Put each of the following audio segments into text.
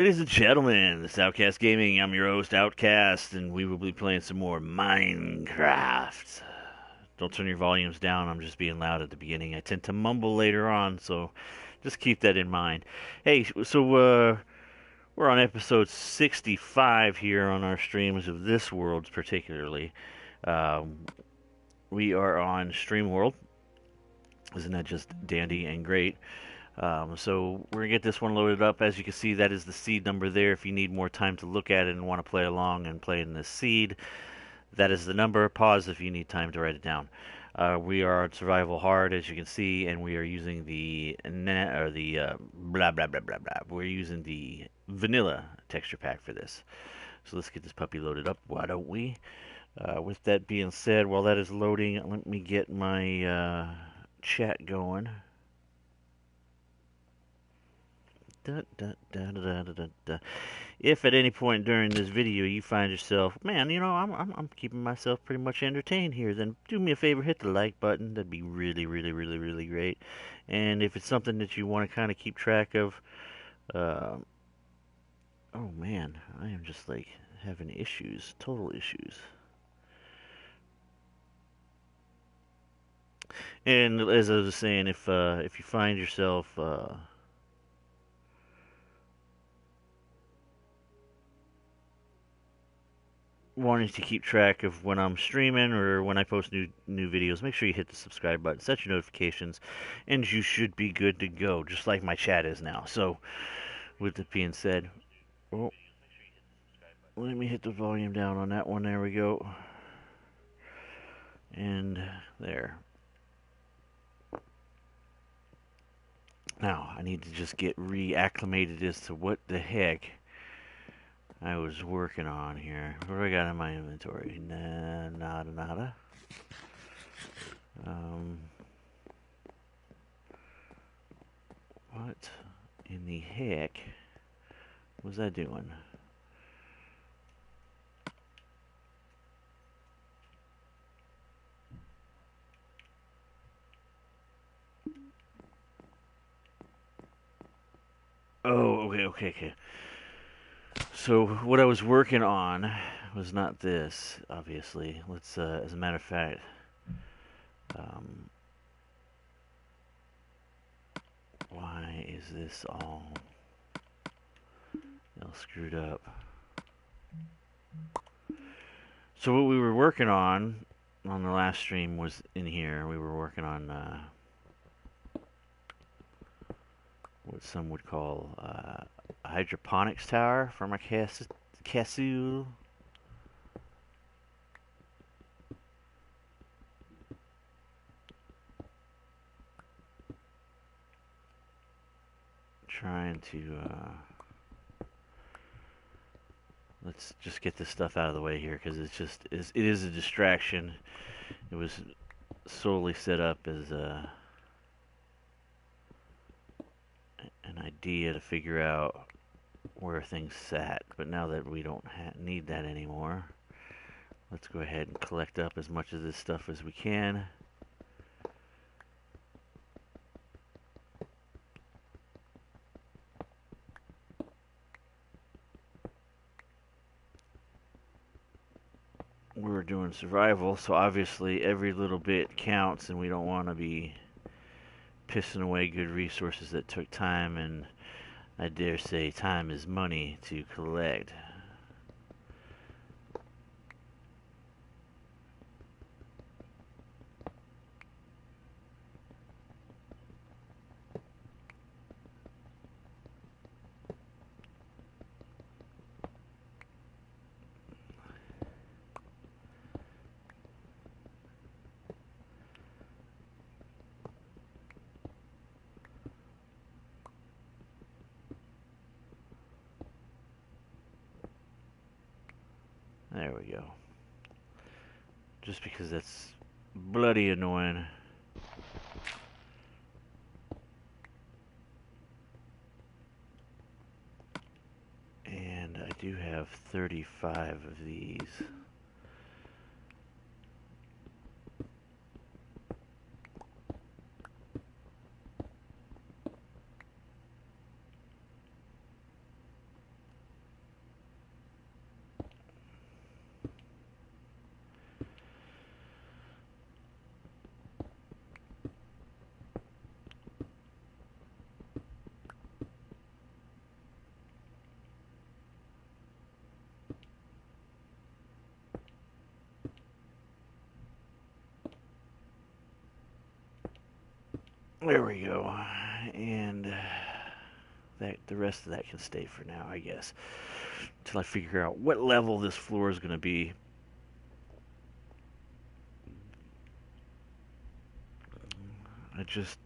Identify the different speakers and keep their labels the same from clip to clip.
Speaker 1: Ladies and gentlemen, this is Outcast Gaming. I'm your host, Outcast, and we will be playing some more Minecraft. Don't turn your volumes down, I'm just being loud at the beginning. I tend to mumble later on, so just keep that in mind. Hey, we're on episode 65 here on our streams of this world, particularly. Um, we are on Stream World. Isn't that just dandy and great? So we're gonna get this one loaded up. As you can see, that is the seed number there. If you need more time to look at it and want to play along and play in this seed, that is the number. Pause if you need time to write it down. We are on survival hard, as you can see, and we are using the blah blah blah blah blah. We're using the vanilla texture pack for this. So let's get this puppy loaded up. Why don't we? With that being said, while that is loading, let me get my chat going. Da, da, da, da, da, da, da. If at any point during this video you find yourself, man, I'm keeping myself pretty much entertained here, then do me a favor, hit the like button. That'd be really, really, really, really great. And if it's something that you want to kind of keep track of, uh, oh man, I am just like having issues, total issues. And as I was saying, if you find yourself wanting to keep track of when I'm streaming or when I post new videos, make sure you hit the subscribe button, set your notifications, and you should be good to go, just like my chat is now. So, with that being said, oh, let me hit the volume down on that one. There we go. And there. Now, I need to just get reacclimated as to what the heck I was working on here. What do I got in my inventory? Nada, nada. Um, what in the heck was I doing? Oh, okay. So what I was working on was not this, obviously. Let's, as a matter of fact, um, why is this all screwed up? So what we were working on the last stream was in here. We were working on what some would call a hydroponics tower for my castle. Trying to let's just get this stuff out of the way here because it is a distraction. It was solely set up as an idea to figure out where things sat, but now that we don't need that anymore, let's go ahead and collect up as much of this stuff as we can. We're doing survival, so obviously every little bit counts, and we don't want to be pissing away good resources that took time, and I dare say time is money to collect. There we go. Just because that's bloody annoying. And I do have 35 of these. There we go. And that the rest of that can stay for now, I guess, until I figure out what level this floor is going to be. I just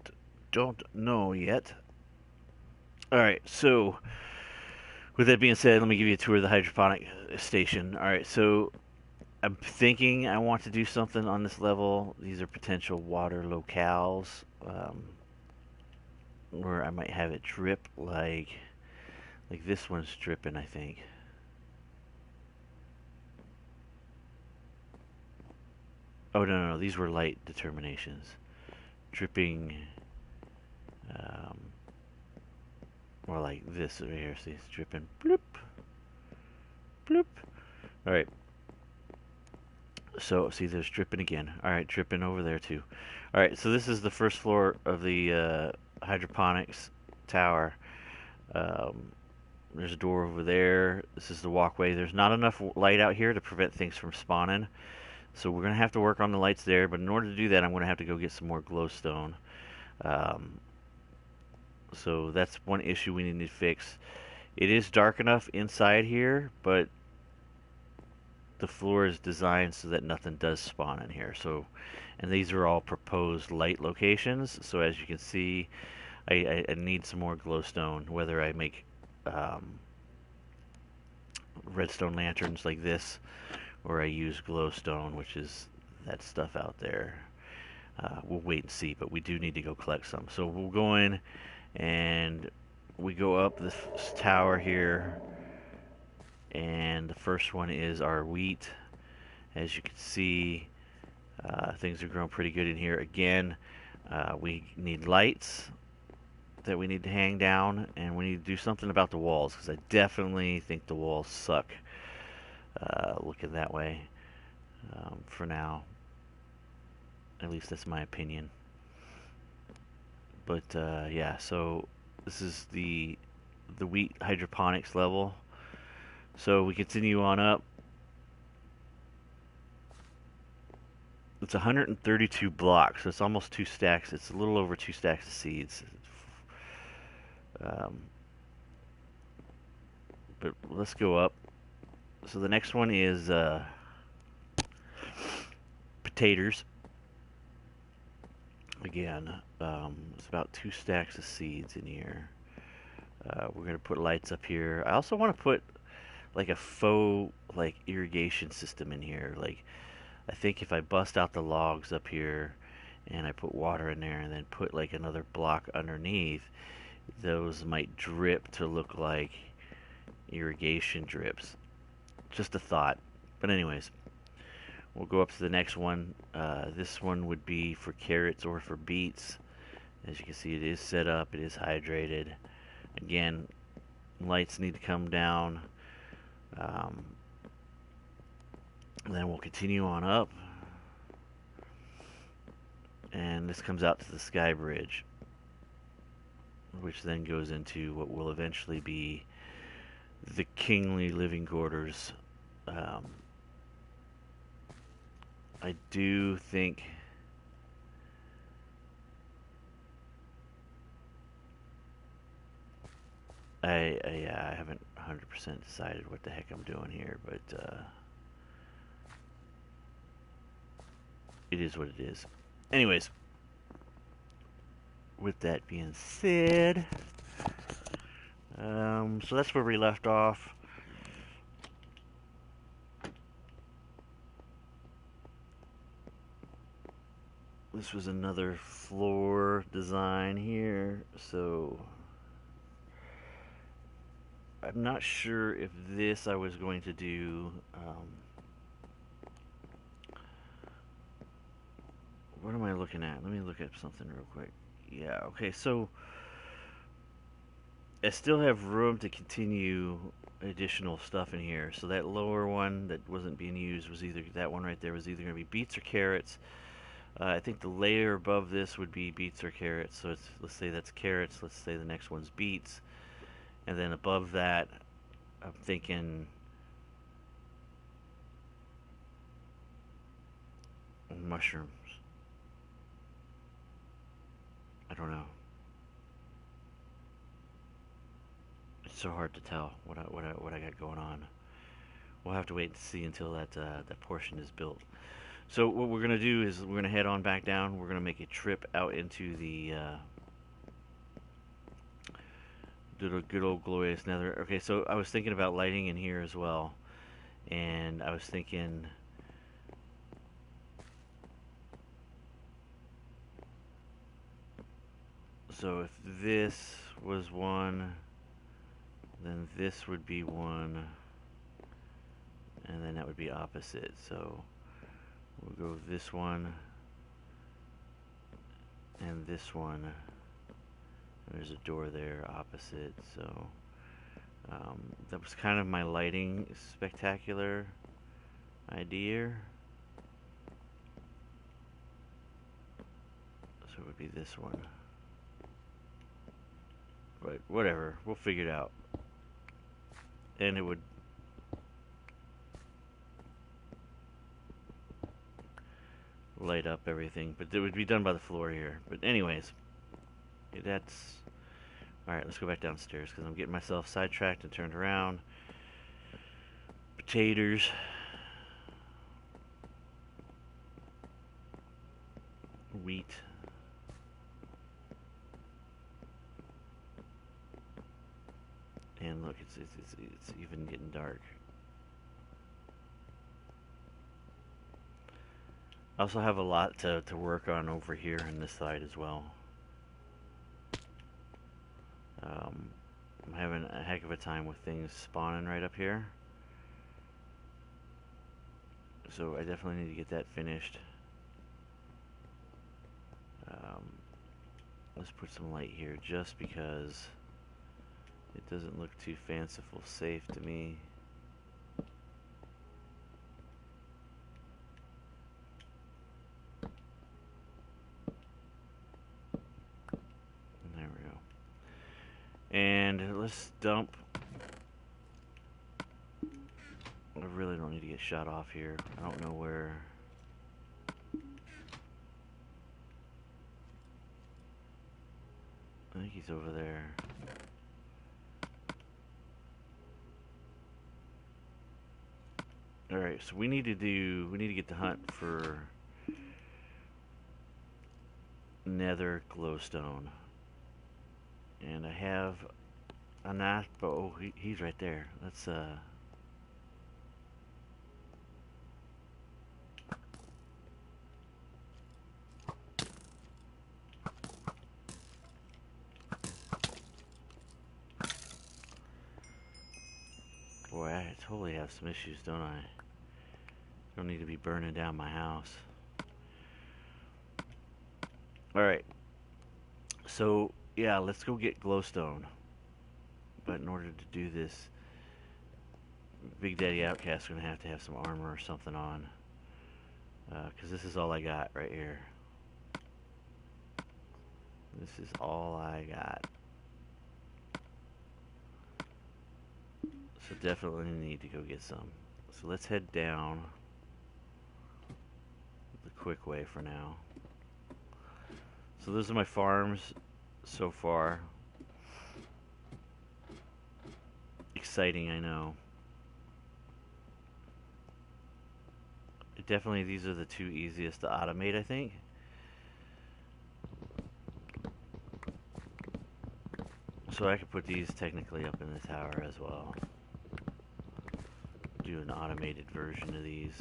Speaker 1: don't know yet. All right, so with that being said, let me give you a tour of the hydroponic station. All right, so I'm thinking I want to do something on this level. These are potential water locales, where I might have it drip like this one's dripping, I think. Oh no, these were light determinations. Dripping, um, more like this over here. See, it's dripping. Bloop, bloop. All right. So see, there's dripping again. All right, dripping over there too. All right, so this is the first floor of the hydroponics tower. Um, there's a door over there. This is the walkway. There's not enough light out here to prevent things from spawning. So we're going to have to work on the lights there. But in order to do that, I'm going to have to go get some more glowstone. Um, so that's one issue we need to fix. It is dark enough inside here, but the floor is designed so that nothing does spawn in here. So, and these are all proposed light locations. So as you can see, I need some more glowstone. Whether I make redstone lanterns like this, or I use glowstone, which is that stuff out there. We'll wait and see, but we do need to go collect some. So we'll go in and we go up this tower here, and the first one is our wheat. As you can see, things are growing pretty good in here. Again, we need lights that we need to hang down, and we need to do something about the walls, because I definitely think the walls suck looking that way for now. At least that's my opinion. But yeah, so this is the wheat hydroponics level. So we continue on up. It's 132 blocks, so it's almost 2 stacks. It's a little over 2 stacks of seeds. Um, but let's go up. So the next one is potatoes. Again, it's about 2 stacks of seeds in here. We're gonna put lights up here. I also want to put like a faux like irrigation system in here. Like I think if I bust out the logs up here and I put water in there and then put like another block underneath, those might drip to look like irrigation drips. Just a thought. But anyways, we'll go up to the next one. This one would be for carrots or for beets. As you can see, it is set up. It is hydrated. Again, lights need to come down. Then we'll continue on up. And this comes out to the sky bridge, which then goes into what will eventually be the kingly living quarters. I do think I haven't 100% decided what the heck I'm doing here, but it is what it is. Anyways, with that being said, so that's where we left off. This was another floor design here, so I'm not sure if this I was going to do. What am I looking at? Let me look at something real quick. Yeah, okay, so I still have room to continue additional stuff in here. So that lower one that wasn't being used was either, that one right there was either going to be beets or carrots. I think the layer above this would be beets or carrots. So it's, let's say that's carrots. Let's say the next one's beets. And then above that, I'm thinking mushrooms. I don't know. It's so hard to tell what I got going on. We'll have to wait and see until that portion is built. So what we're gonna do is we're gonna head on back down. We're gonna make a trip out into the good old glorious Nether. Okay, so I was thinking about lighting in here as well, and I was thinking. So if this was one, then this would be one, and then that would be opposite. So we'll go this one and this one. There's a door there opposite. So that was kind of my lighting spectacular idea. So it would be this one. But whatever, we'll figure it out. And it would light up everything, but it would be done by the floor here. But anyways, that's alright. Let's go back downstairs because I'm getting myself sidetracked and turned around. Potatoes. Wheat. And look, it's even getting dark. I also have a lot to work on over here on this side as well. I'm having a heck of a time with things spawning right up here. So I definitely need to get that finished. Let's put some light here just because it doesn't look too fanciful safe to me. There we go. And let's dump. I really don't need to get shot off here. I don't know where. I think he's over there. Alright, so we need to get the hunt for nether glowstone. And I have a knife, but oh, he's right there. Let's boy, I totally have some issues, don't I? Don't need to be burning down my house. Alright. So, yeah, let's go get glowstone. But in order to do this, Big Daddy Outcast is going to have some armor or something on. Because this is all I got right here. This is all I got. So definitely need to go get some. So let's head down the quick way for now. So those are my farms so far. Exciting, I know. Definitely these are the two easiest to automate, I think. So I could put these technically up in the tower as well. Do an automated version of these.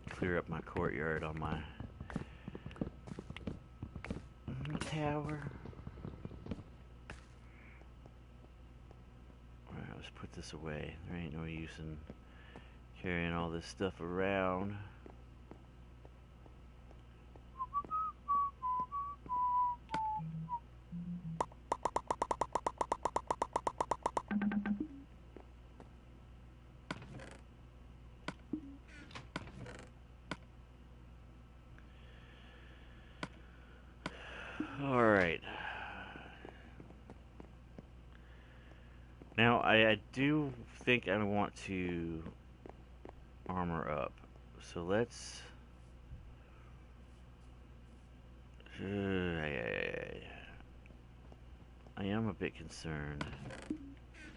Speaker 1: Clear up my courtyard on my tower. Alright, let's put this away. There ain't no use in carrying all this stuff around. Alright. Now, I do think I want to armor up. So let's... I am a bit concerned.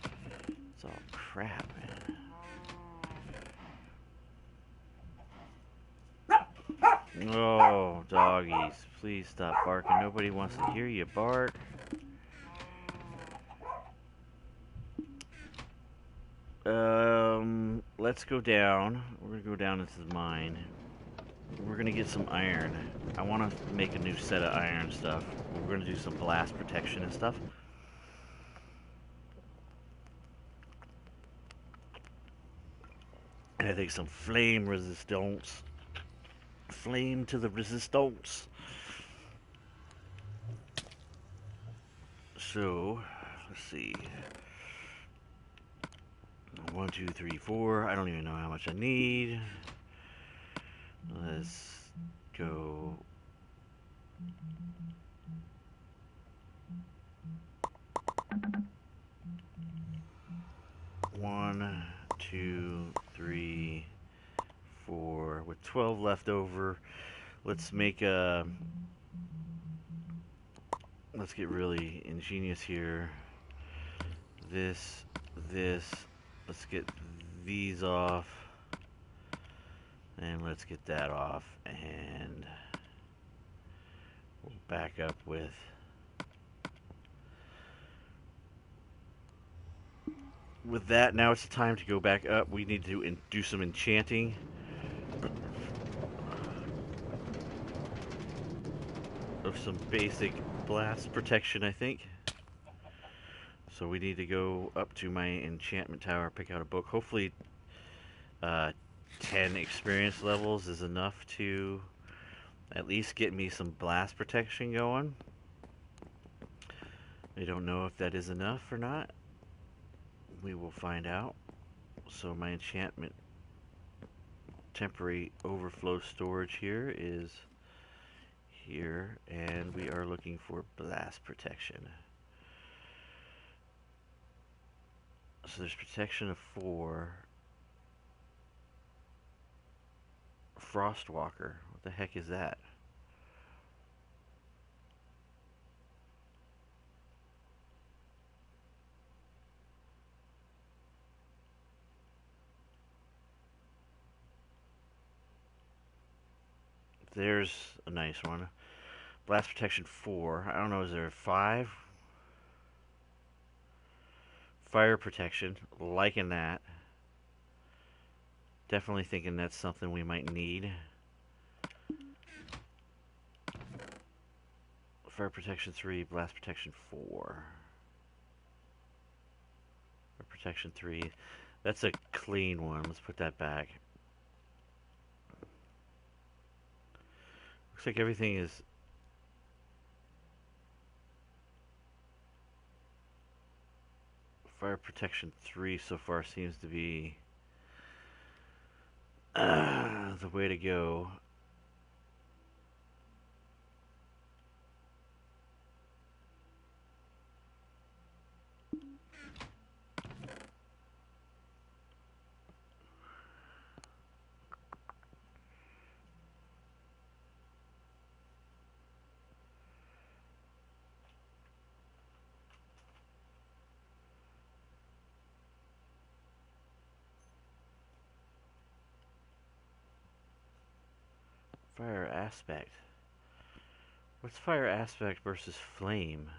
Speaker 1: It's all crap, man. Oh, doggies, please stop barking. Nobody wants to hear you bark. Let's go down. We're gonna go down into the mine. We're gonna get some iron. I want to make a new set of iron stuff. We're gonna do some blast protection and stuff. And I think some flame resistance. Flame to the resistance. So, let's see. 1, 2, 3, 4. I don't even know how much I need. Let's go. One, 2, 3, 4. With 12 left over, let's make a. Let's get really ingenious here. This. Let's get these off. And let's get that off. And we'll back up with. With that, now it's time to go back up. We need to do some enchanting. Of some basic blast protection, I think. So we need to go up to my enchantment tower, pick out a book. Hopefully 10 experience levels is enough to at least get me some blast protection going. I don't know if that is enough or not. We will find out. So my enchantment temporary overflow storage here is here, and we are looking for blast protection. So there's protection of 4. Frostwalker. What the heck is that? There's a nice one. Blast protection 4. I don't know, is there 5? Fire protection. Liking that. Definitely thinking that's something we might need. Fire protection 3. Blast protection 4. Fire protection 3. That's a clean one. Let's put that back. Looks like everything is... Fire protection 3 so far seems to be the way to go. Fire aspect. What's fire aspect versus flame?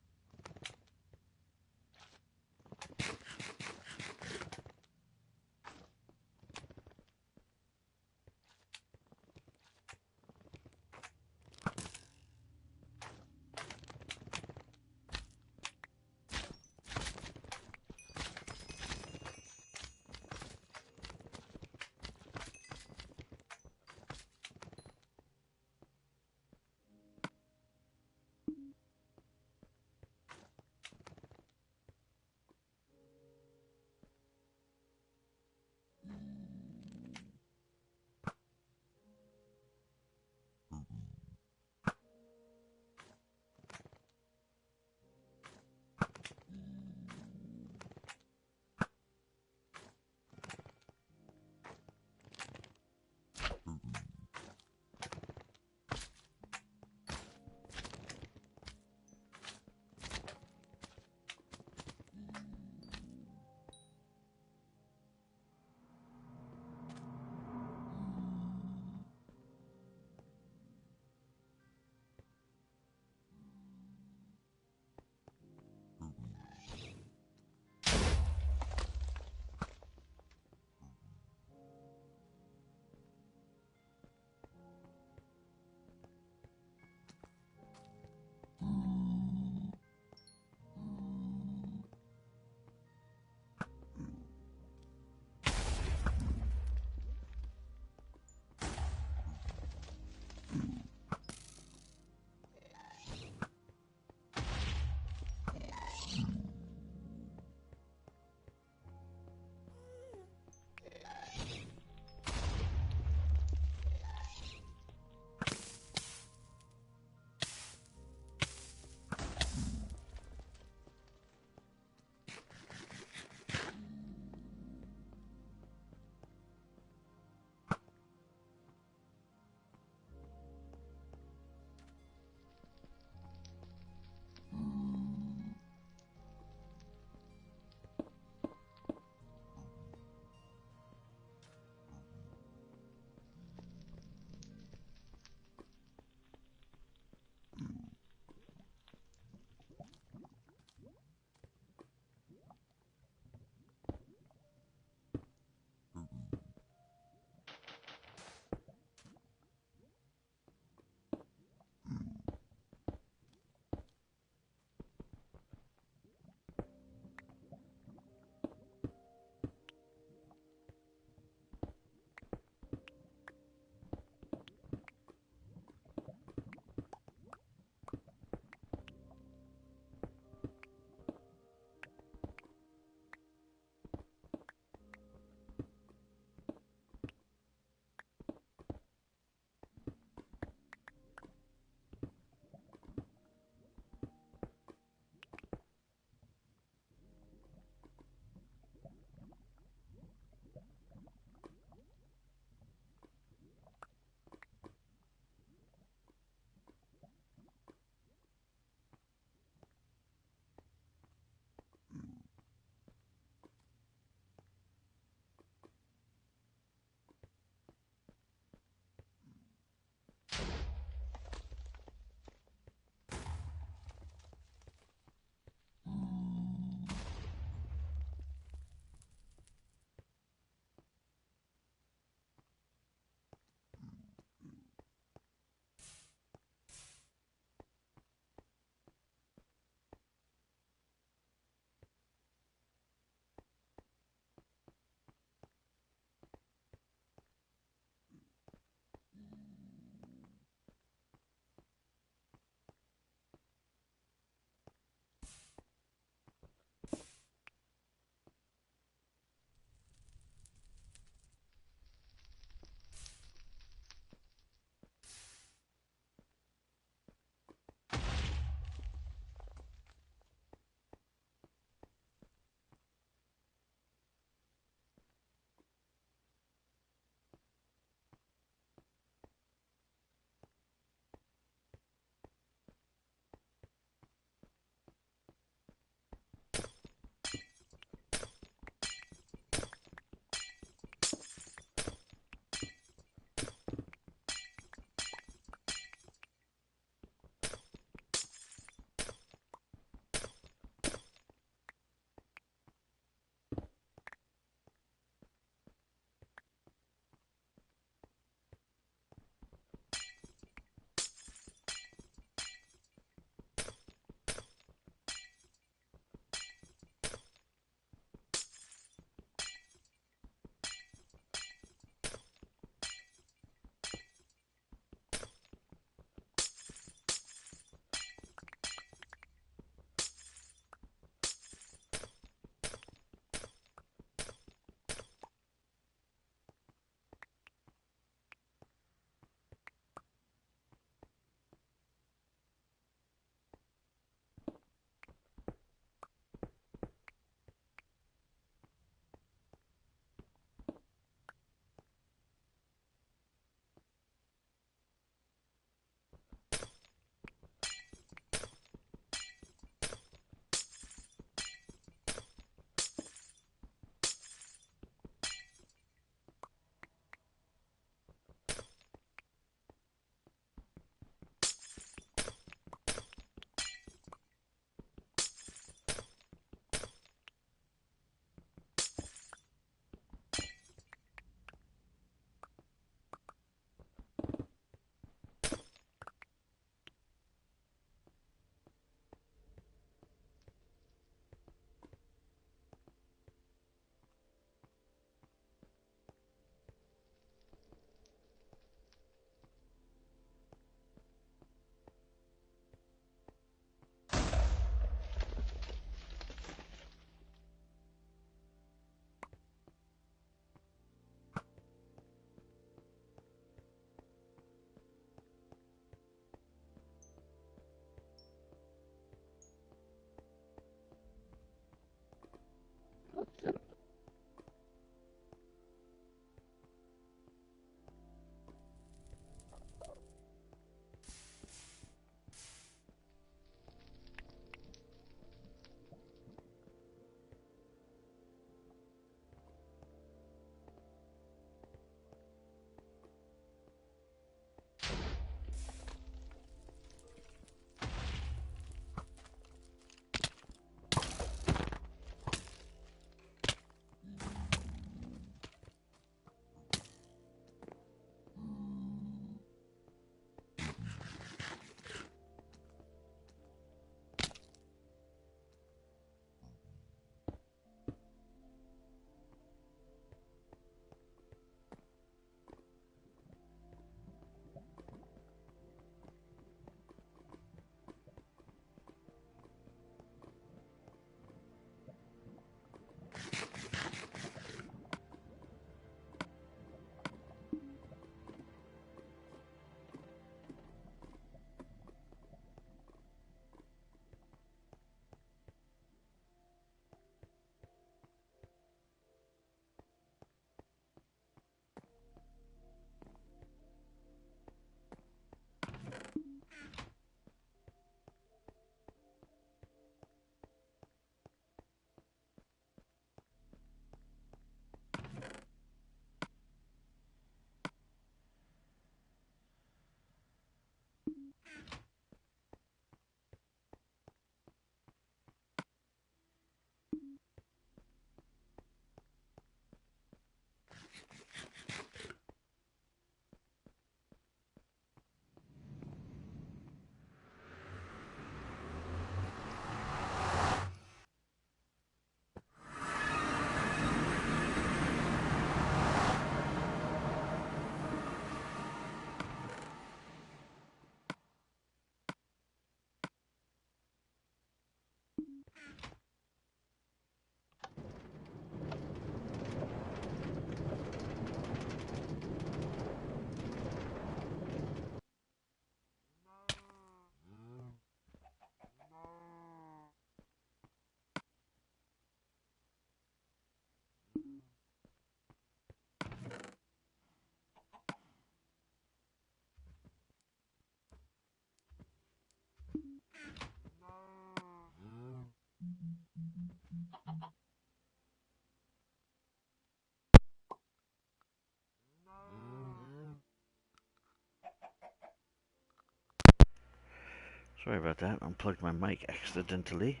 Speaker 1: Sorry about that. Unplugged my mic accidentally.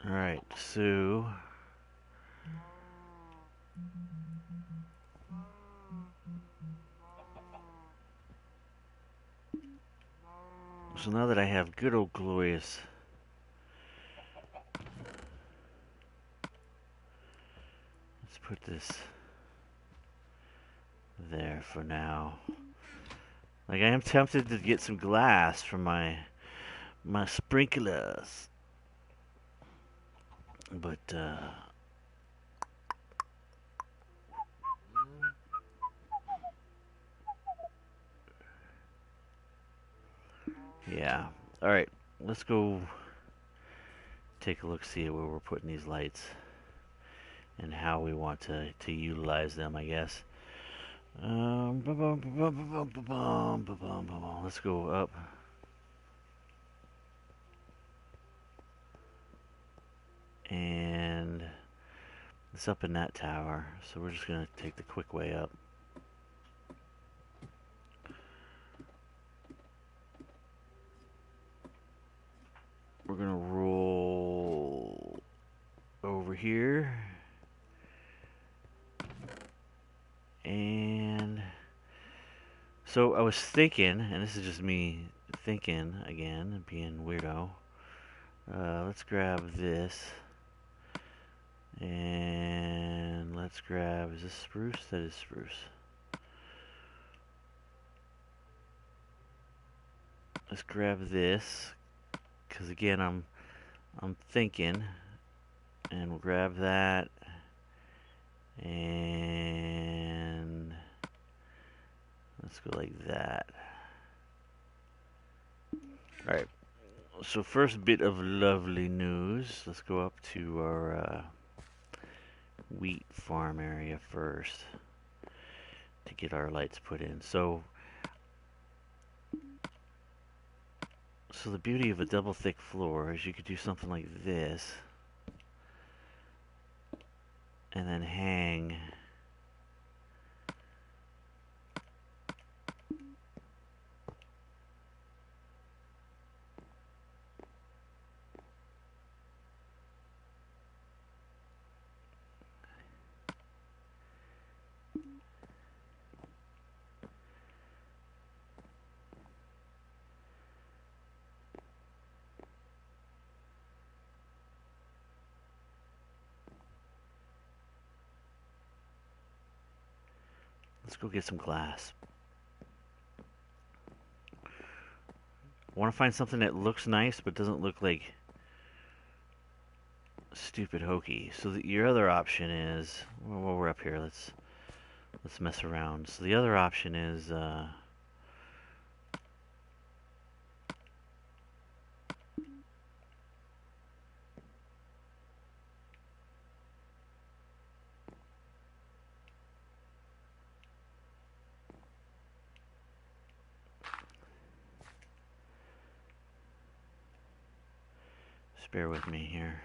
Speaker 1: Alright, so now that I have good old glorious let's put this there for now. Like, I am tempted to get some glass for my sprinklers. But yeah. Alright, let's go take a look, see where we're putting these lights and how we want to utilize them, I guess. Let's go up. And it's up in that tower, so we're just going to take the quick way up. We're going to roll over here. And so I was thinking, and this is just me thinking again, being weirdo. Let's grab this. And let's grab, is this spruce? That is spruce. Let's grab this, because again I'm thinking, and we'll grab that, and let's go like that. Alright, so first bit of lovely news. Let's go up to our wheat farm area first to get our lights put in. So the beauty of a double thick floor is you could do something like this and then hang let's go get some glass. I want to find something that looks nice but doesn't look like stupid hokey. So your other option is, well, while we're up here, let's mess around. So the other option is just bear with me here.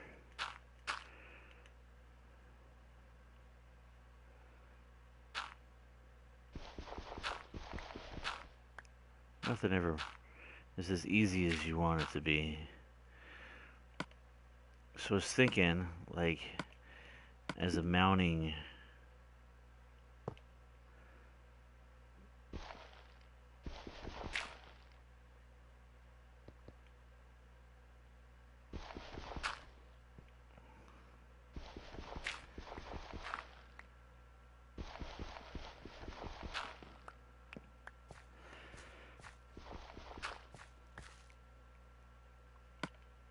Speaker 1: Nothing ever is as easy as you want it to be. So I was thinking, like, as a mounting,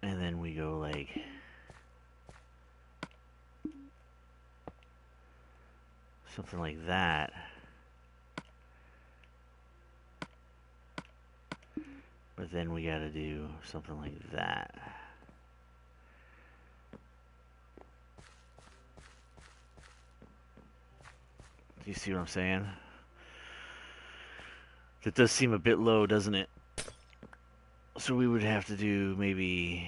Speaker 1: and then we go like something like that. But then we gotta do something like that. Do you see what I'm saying? That does seem a bit low, doesn't it? So we would have to do maybe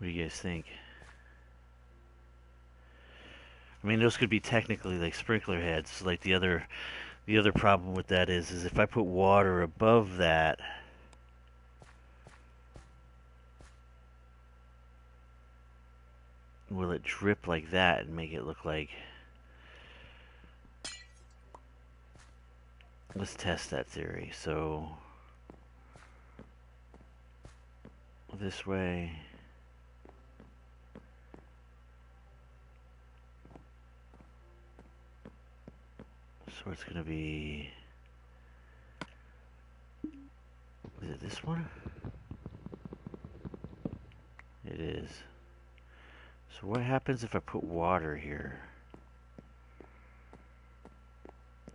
Speaker 1: What do you guys think? I mean, those could be technically like sprinkler heads. Like the other problem with that is if I put water above that, will it drip like that and make it look like? Let's test that theory. So this way. So it's gonna be. Is it this one? It is. So what happens if I put water here?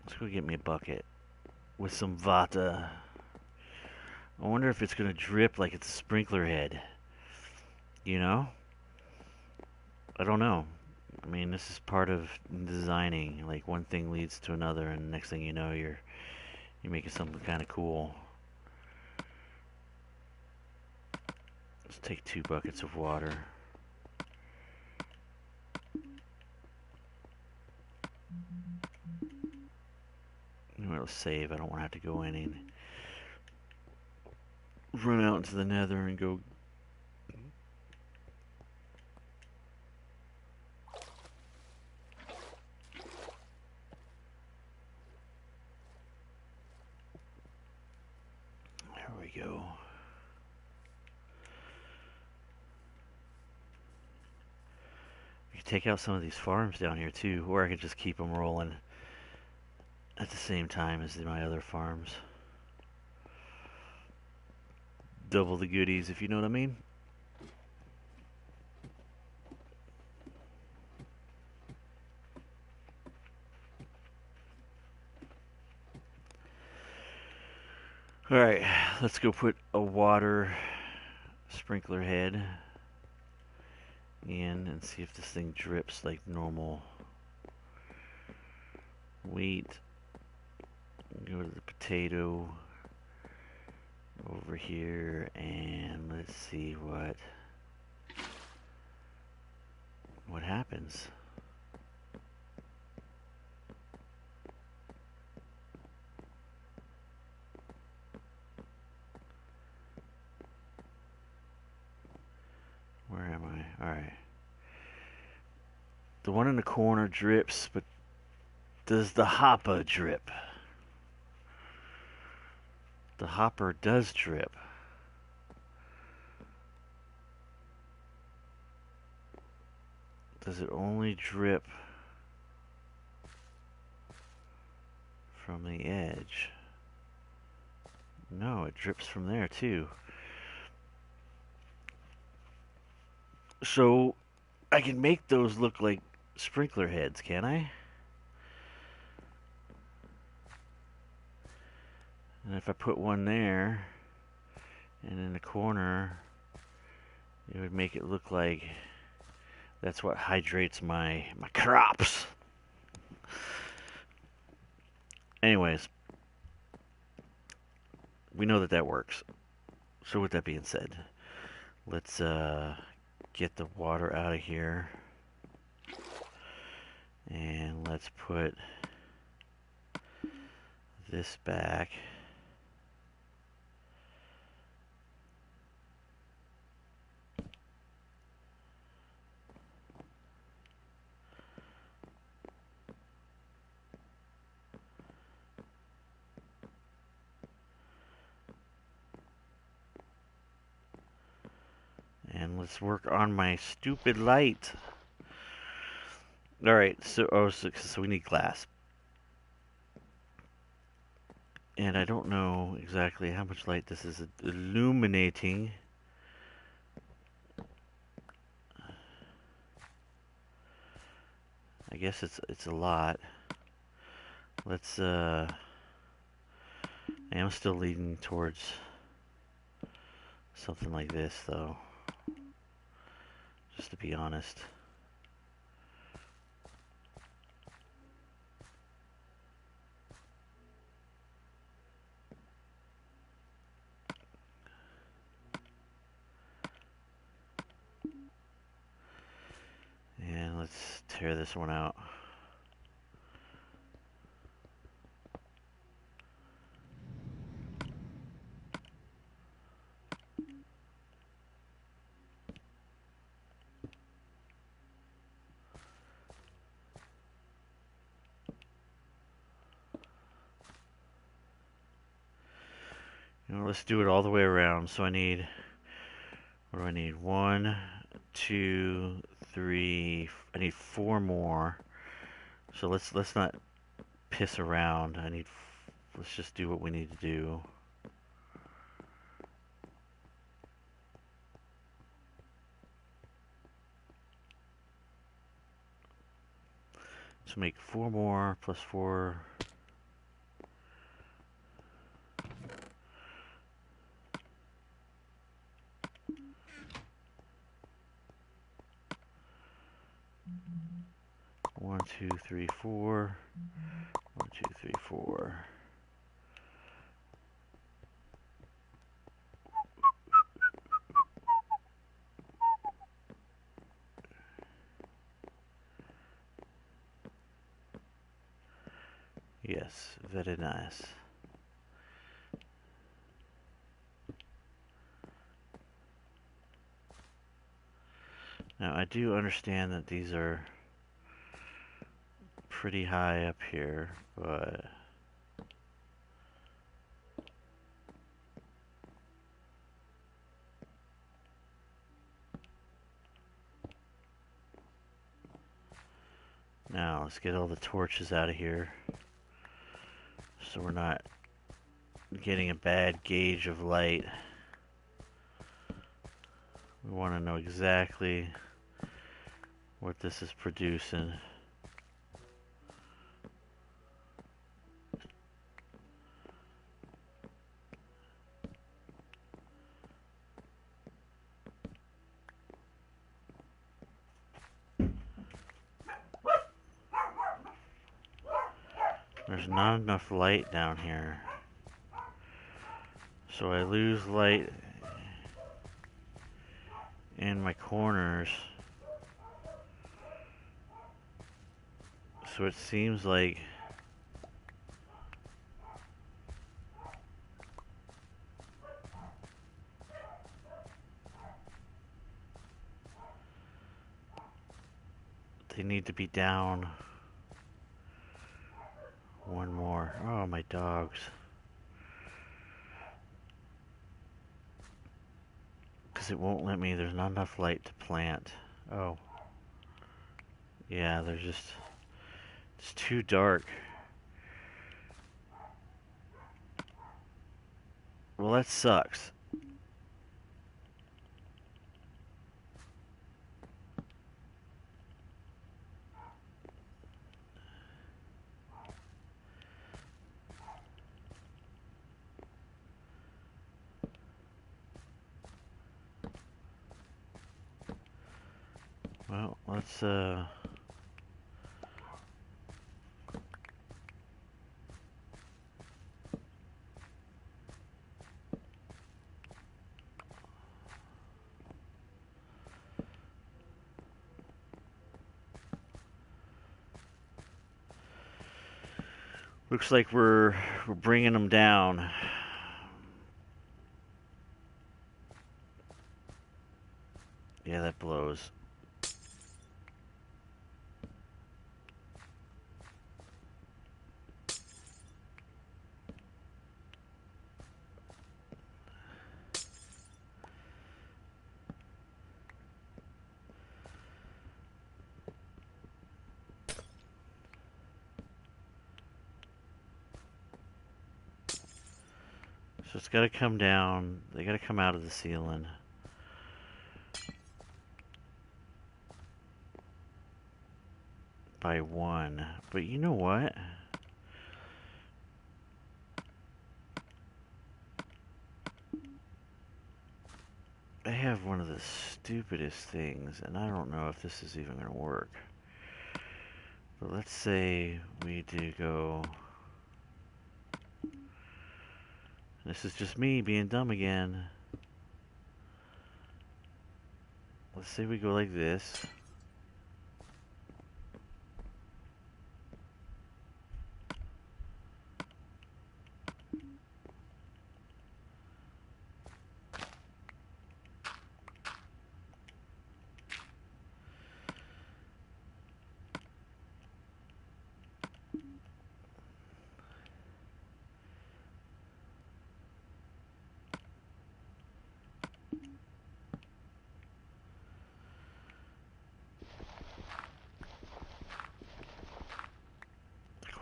Speaker 1: Let's go get me a bucket with some vata. I wonder if it's gonna drip like it's a sprinkler head. You know? I don't know. I mean, this is part of designing. Like one thing leads to another, and next thing you know, you're making something kind of cool. Let's take 2 buckets of water. Let's save. I don't want to have to go in and run out into the nether and go. There we go. I could take out some of these farms down here too, or I could just keep them rolling at the same time as my other farms. Double the goodies, if you know what I mean. Alright, let's go put a water sprinkler head in and see if this thing drips like normal wheat. Go to the potato over here and let's see what happens. Where am I? Alright. The one in the corner drips, but does the hopper drip? The hopper does drip. Does it only drip from the edge? No, it drips from there too. So I can make those look like sprinkler heads, can I? And if I put one there and in the corner, it would make it look like that's what hydrates my crops. Anyways, we know that works. So with that being said, let's get the water out of here. And let's put this back. And let's work on my stupid light. Alright, so we need glass. And I don't know exactly how much light this is illuminating. I guess it's a lot. Let's I am still leaning towards something like this though. Just to be honest. let's tear this one out. You know, let's do it all the way around. So I need, what do I need? 1, 2, 3. I need 4 more. So let's not piss around. Let's just do what we need to do. So make 4 more plus 4. One, two, three, 4. 1, 2, 3, 4. Yes, very nice. Now I do understand that these are pretty high up here, but now let's get all the torches out of here so we're not getting a bad gauge of light. We want to know exactly what this is producing. There's not enough light down here, so I lose light in my corners. So it seems like they need to be down one more. Oh, my dogs. Because it won't let me. There's not enough light to plant. Oh. Yeah, it's too dark. Well, that sucks. Well, let's looks like we're bringing them down. Yeah, that blows. So it's got to come down. They got to come out of the ceiling. By 1. But you know what? I have one of the stupidest things, and I don't know if this is even going to work. But let's say we do go... This is just me being dumb again. Let's say we go like this.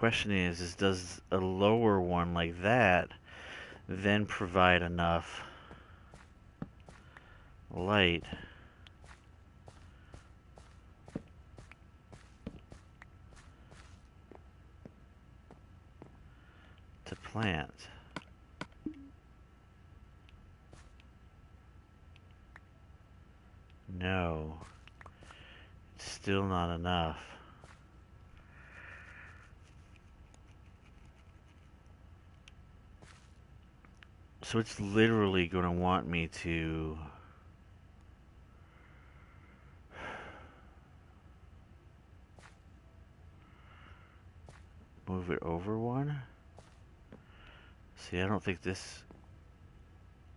Speaker 1: question is does a lower one like that then provide enough light to plant? No, it's still not enough. So it's literally going to want me to move it over one. See, I don't think this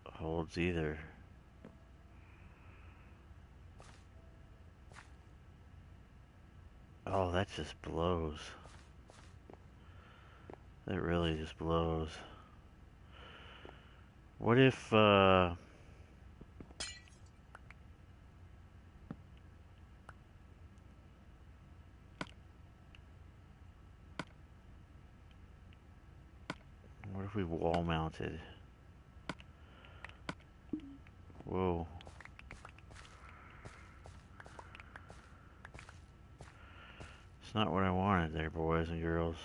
Speaker 1: holds either. Oh, that just blows. That really just blows. What if, what if we wall mounted? Whoa. It's not what I wanted there, boys and girls.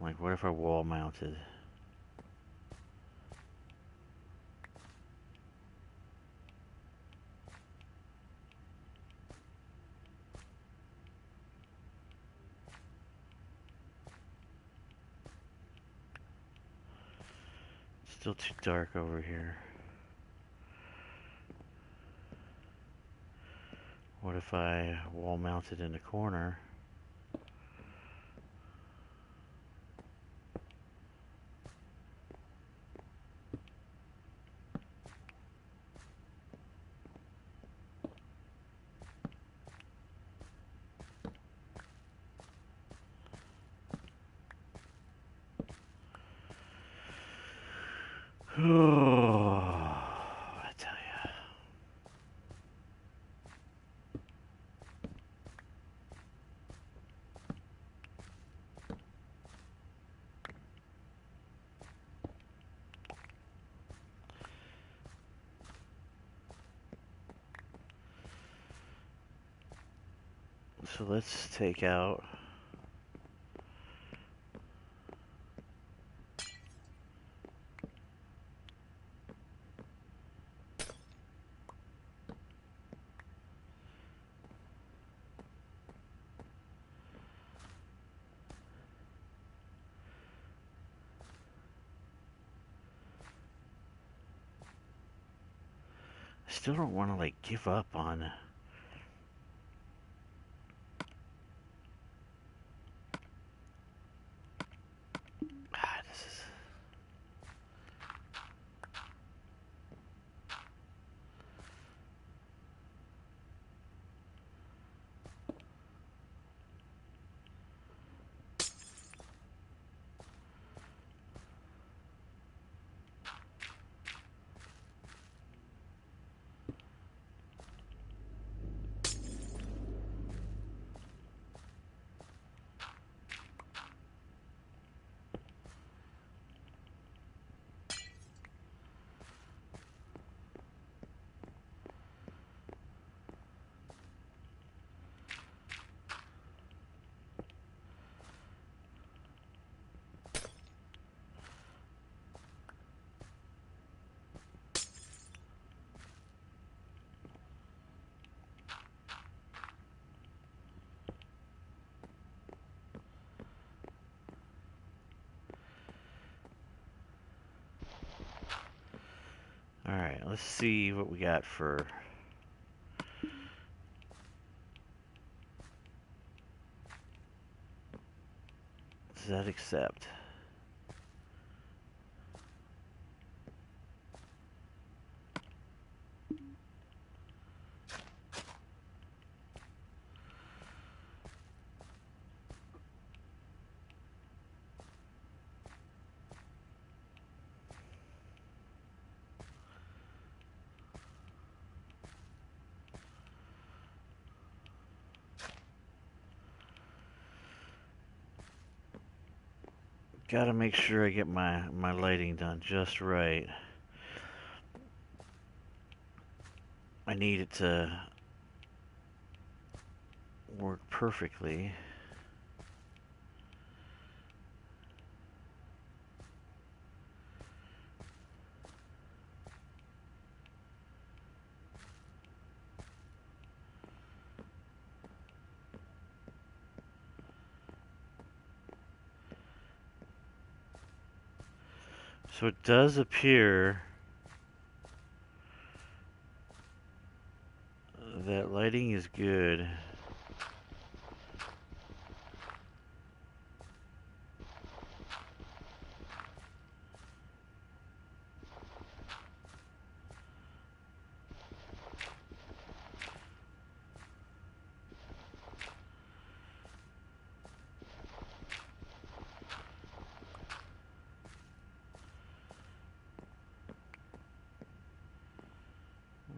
Speaker 1: Like, what if I wall mounted? It's still too dark over here. What if I wall mounted in the corner? Oh, I tell ya. So let's take out I still don't want to like give up on this is Alright, let's see what we got for does that accept? Gotta make sure I get my lighting done just right. I need it to work perfectly. So it does appear that lighting is good.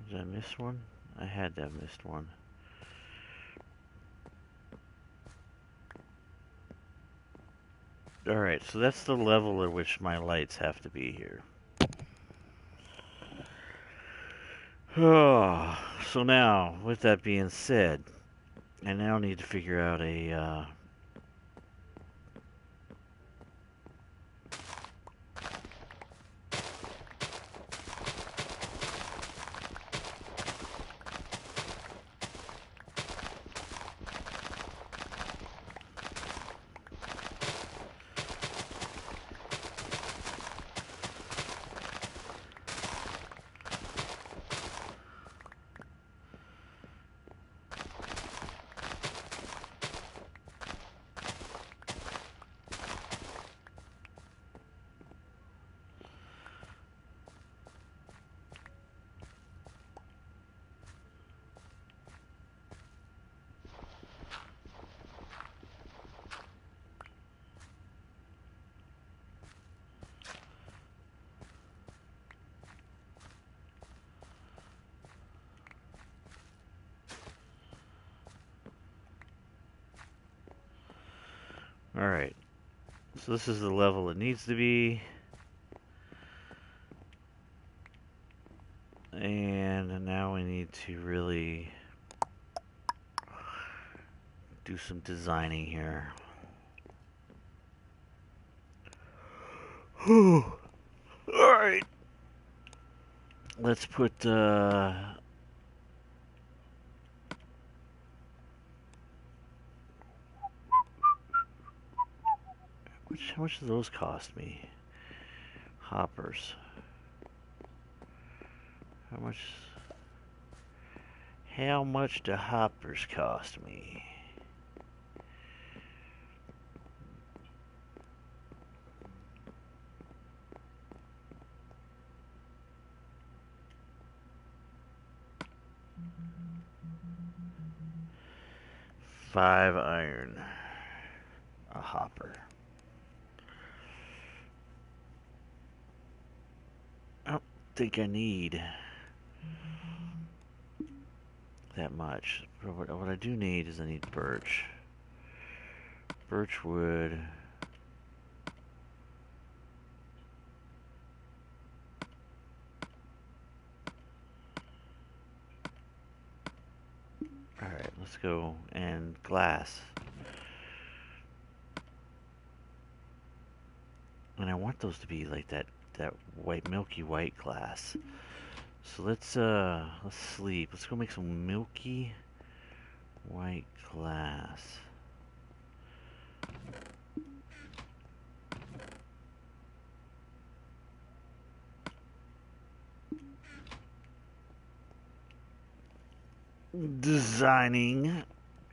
Speaker 1: Did I miss one? I had to have missed one. Alright, so that's the level at which my lights have to be here. Oh, so now, with that being said, I now need to figure out a, alright. So this is the level it needs to be. And now we need to really do some designing here. Alright. Let's put, how much do those cost me? Hoppers. How much do hoppers cost me? $5 iron. A hopper. I don't think I need that much. What I do need is I need birch. Birch wood. Alright, let's go. And glass. And I want those to be like that white, milky white glass. So let's sleep. Let's go make some milky white glass. Designing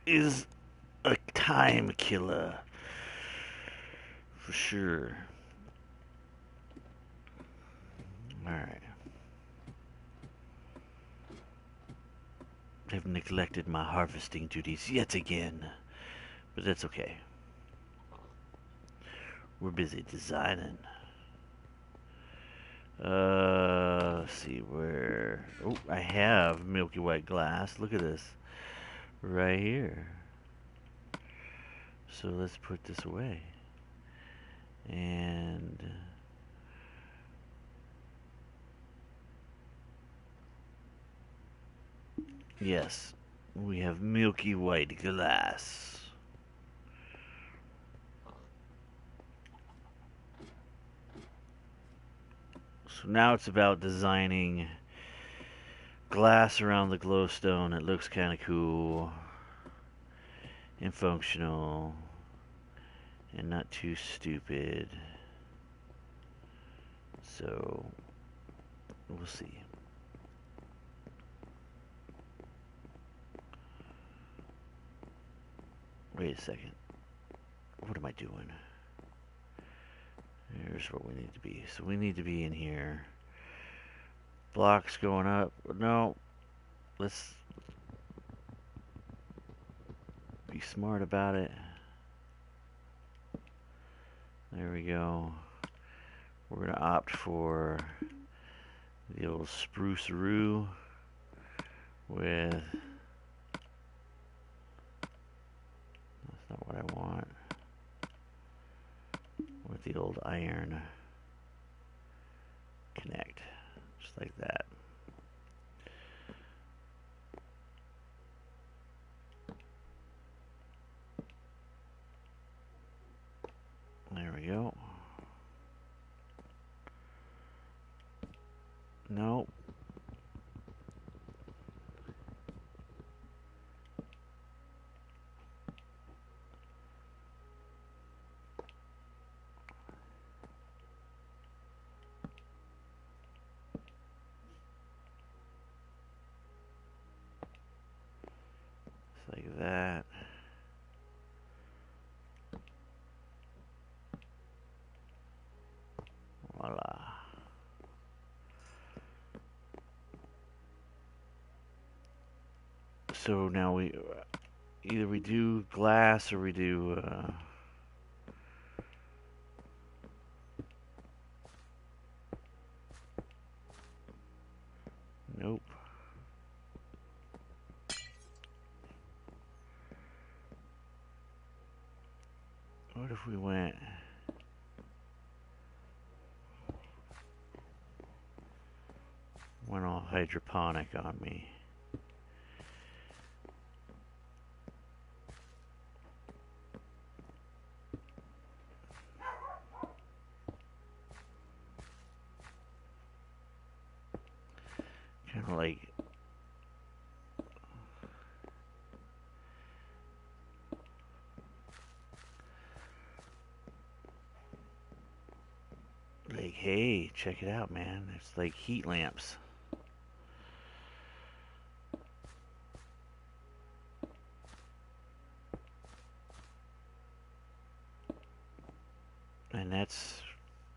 Speaker 1: is a time killer. For sure. Alright. I've neglected my harvesting duties yet again. But that's okay. We're busy designing. Let's see where... Oh, I have milky white glass. Look at this. Right here. So let's put this away. And yes, we have milky white glass. So now it's about designing glass around the glowstone. It looks kind of cool and functional and not too stupid. So we'll see. Wait a second. What am I doing? Here's where we need to be. So we need to be in here. Blocks going up. No. Let's be smart about it. There we go. We're going to opt for the old spruce-a-roo with... That's not what I want. With the old iron connect. Just like that. There we go. Nope. Just like that. Voila. So now we either we do glass or we do nope. What if we went all hydroponic on me? Kind of like hey, check it out, man. It's like heat lamps. And that's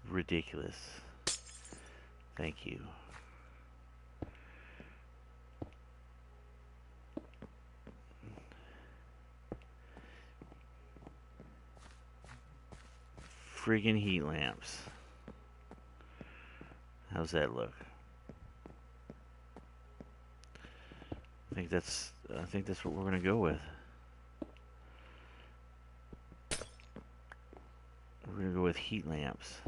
Speaker 1: ridiculous. Thank you. Friggin' heat lamps. How's that look? I think that's what we're gonna go with. We're gonna go with heat lamps.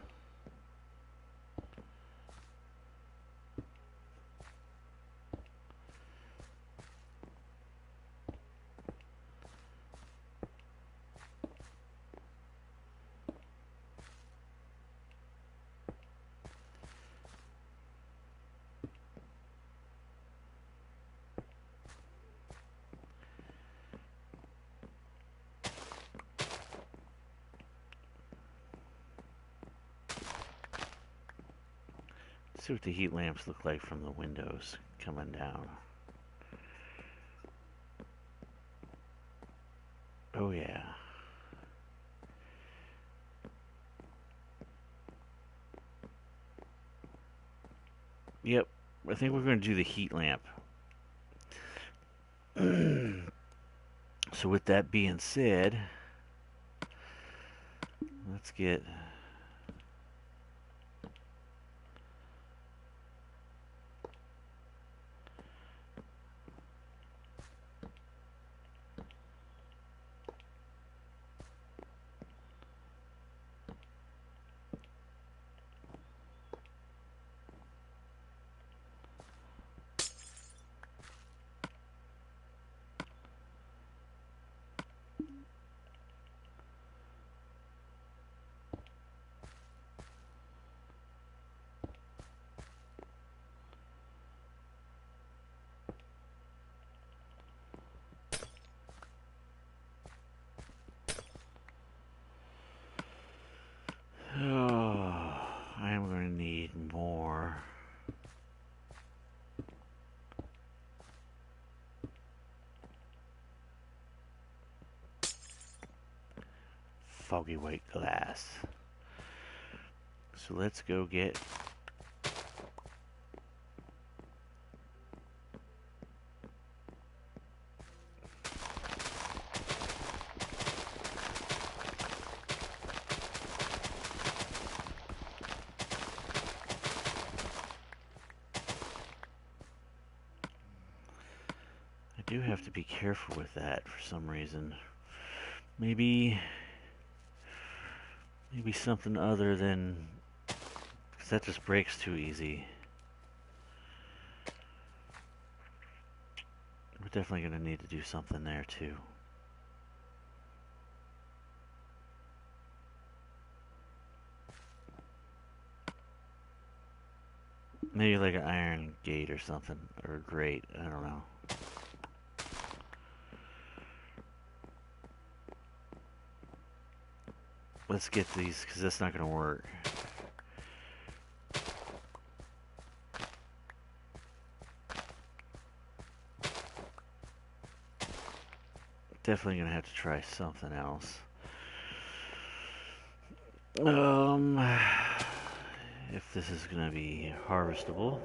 Speaker 1: See what the heat lamps look like from the windows coming down. Oh yeah. Yep, I think we're going to do the heat lamp. So with that being said, let's get foggy white glass. So let's go get... I do have to be careful with that for some reason. Maybe something other than... because that just breaks too easy. We're definitely going to need to do something there too. Maybe like an iron gate or something, or a grate, I don't know. Let's get these, because that's not going to work. Definitely going to have to try something else. If this is going to be harvestable.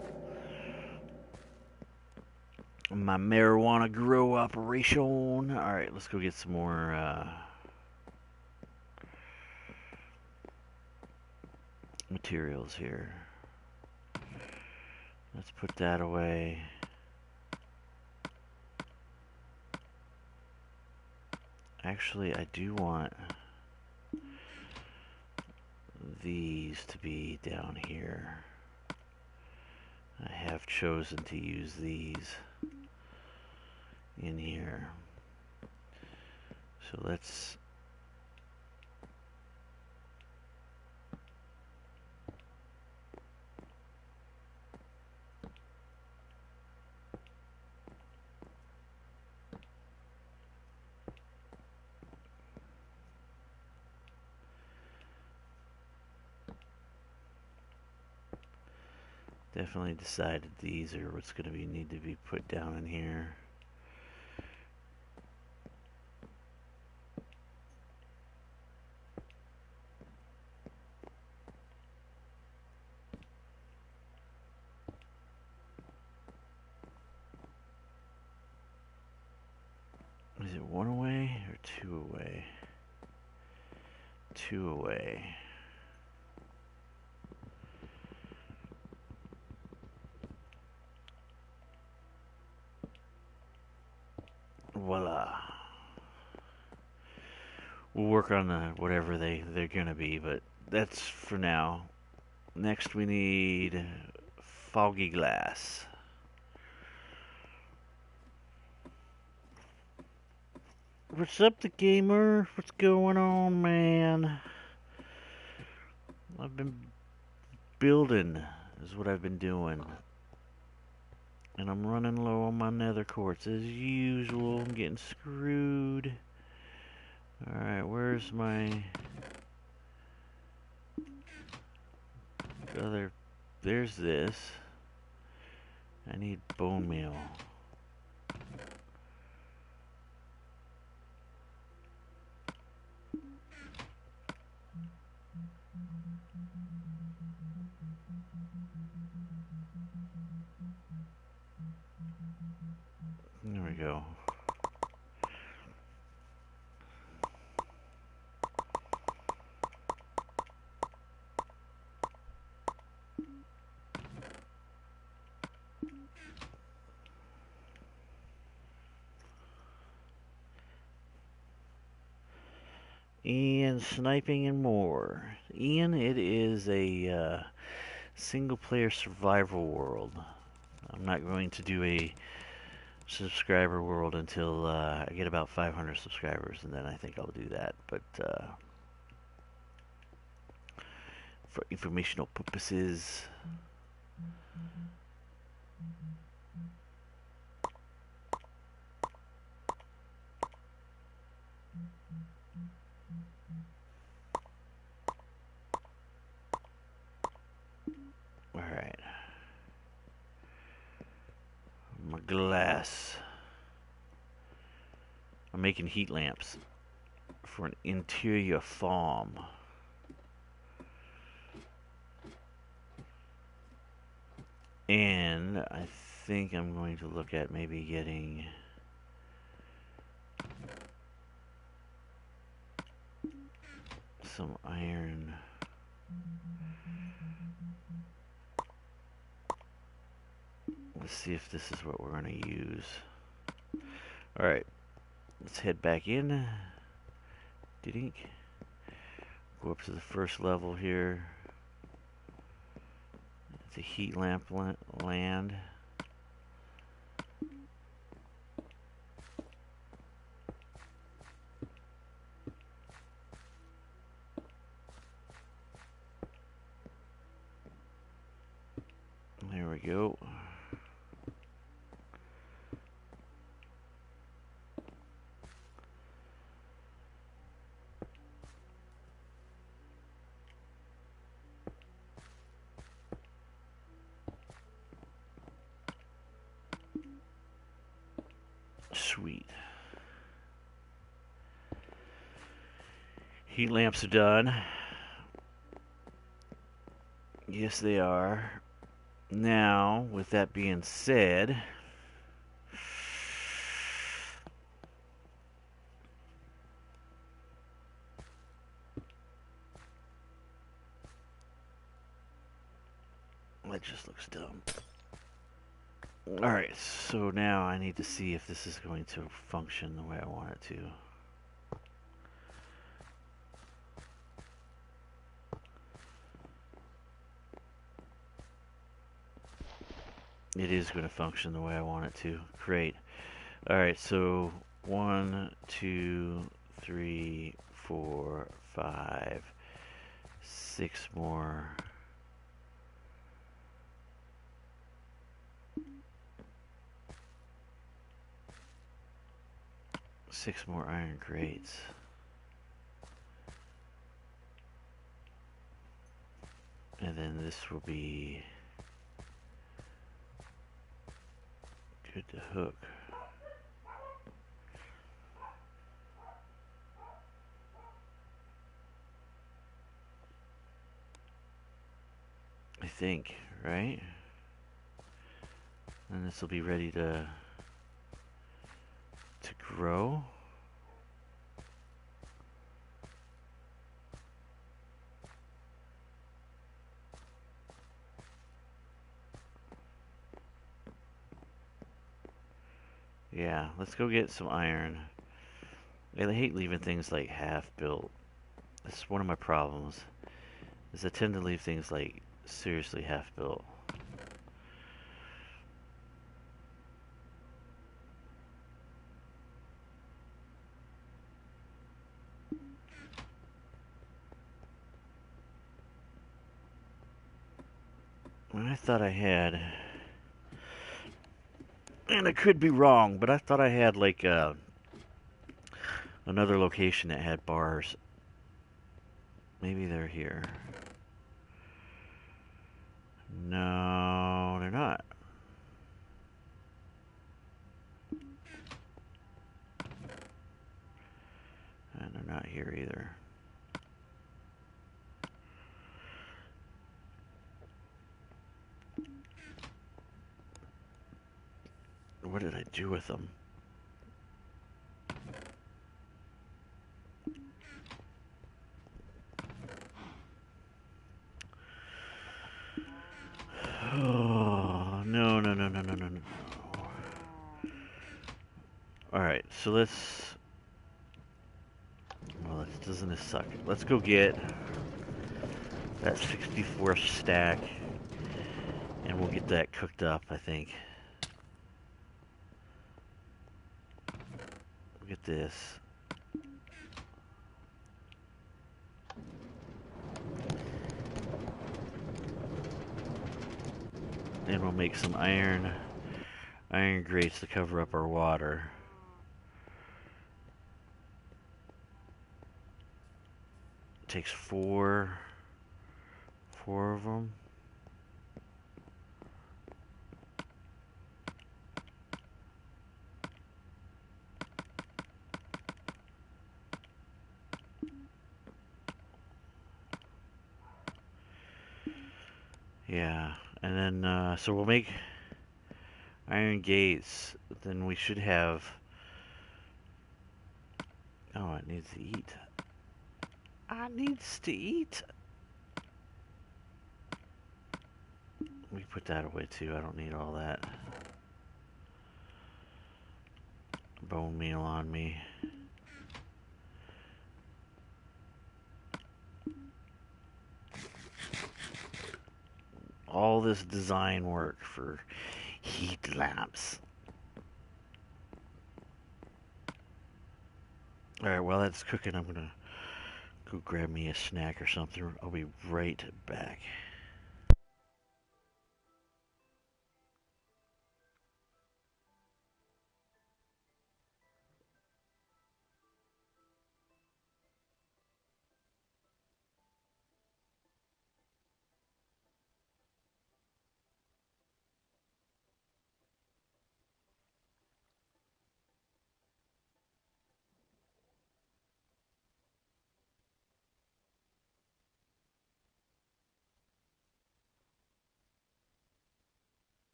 Speaker 1: My marijuana grow operation. Alright, let's go get some more, materials here. Let's put that away. Actually, I do want these to be down here. I have chosen to use these in here. So let's... definitely decided these are what's going to be need to be put down in here. Is it one away or two away? Two away. Voila. We'll work on the whatever they're gonna be, but that's for now. Next we need foggy glass. What's up, the gamer? What's going on, man? I've been building, is what I've been doing. And I'm running low on my nether quartz as usual. I'm getting screwed. Alright, where's my other... There's this. I need bone meal. There we go. And sniping and more. Ian, it is a single-player survival world. I'm not going to do a subscriber world until I get about 500 subscribers, and then I think I'll do that. But for informational purposes, all right. My glass. I'm making heat lamps for an interior farm. And I think I'm going to look at maybe getting some iron. Let's see if this is what we're going to use. Alright, let's head back in. Dink. Go up to the first level here. It's a heat lamp land. There we go. Sweet. Heat lamps are done. Yes, they are. Now, with that being said, that just looks dumb. Alright, so now I need to see if this is going to function the way I want it to. It is going to function the way I want it to. Great. Alright, so 1, 2, 3, 4, 5, 6 more. Six more iron grates. And then this will be good to hook. I think, right? And this will be ready to grow. Yeah, let's go get some iron. I hate leaving things like half built. That's one of my problems. Is I tend to leave things like seriously half built. I thought I had, and I could be wrong, but I thought I had like another location that had bars. Maybe they're here. No, they're not. And they're not here either. What did I do with them? Oh, no. Alright, so let's... Well, doesn't this suck? Let's go get that 64 stack, and we'll get that cooked up, I think. We'll get this. And we'll make some iron grates to cover up our water. It takes four of them. Yeah, and then so we'll make iron gates. Then we should have. Oh, it needs to eat. I needs to eat. We put that away too. I don't need all that bone meal on me. All this design work for heat lamps. Alright, while that's cooking, I'm gonna go grab me a snack or something. I'll be right back.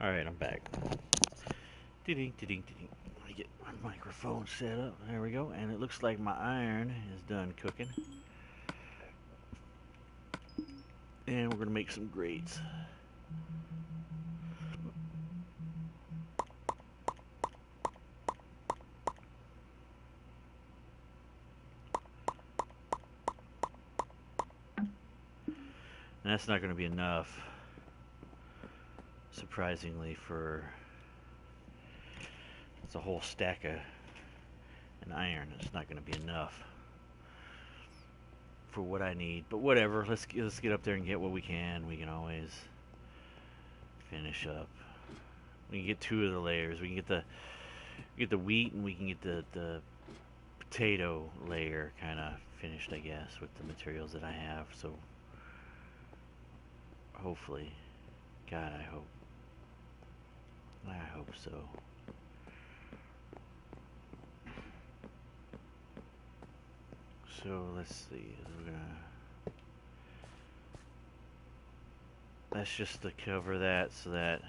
Speaker 1: Alright, I'm back. Ding, ding, ding. Let me get my microphone set up. There we go. And it looks like my iron is done cooking. And we're going to make some grates. And that's not going to be enough, surprisingly, for... It's a whole stack of an iron. It's not going to be enough for what I need. But whatever, let's get up there and get what we can. We can always finish up. We can get 2 of the layers. We can get the wheat, and we can get the potato layer kind of finished, I guess, with the materials that I have. So hopefully, God, I hope so. So let's see. That's just to cover that, so that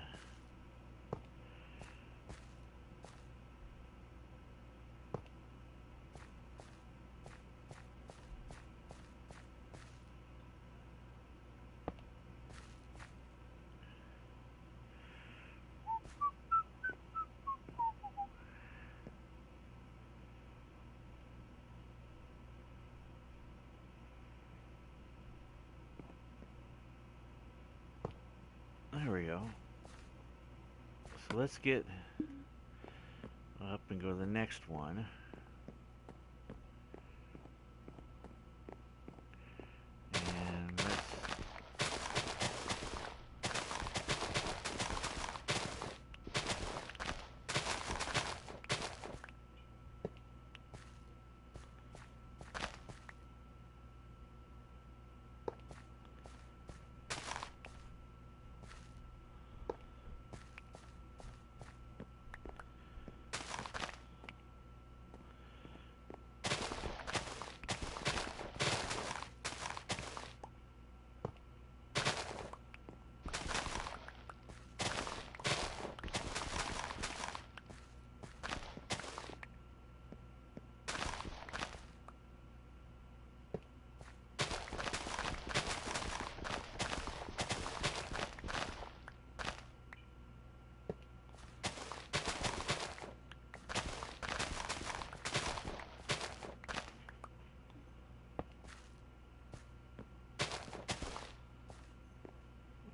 Speaker 1: there we go. So let's get up and go to the next one. And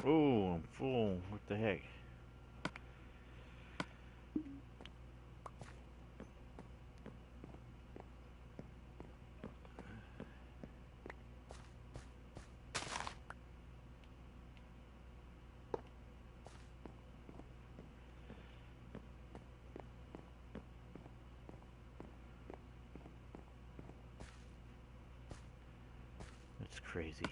Speaker 1: oh, I'm full. What the heck? That's crazy.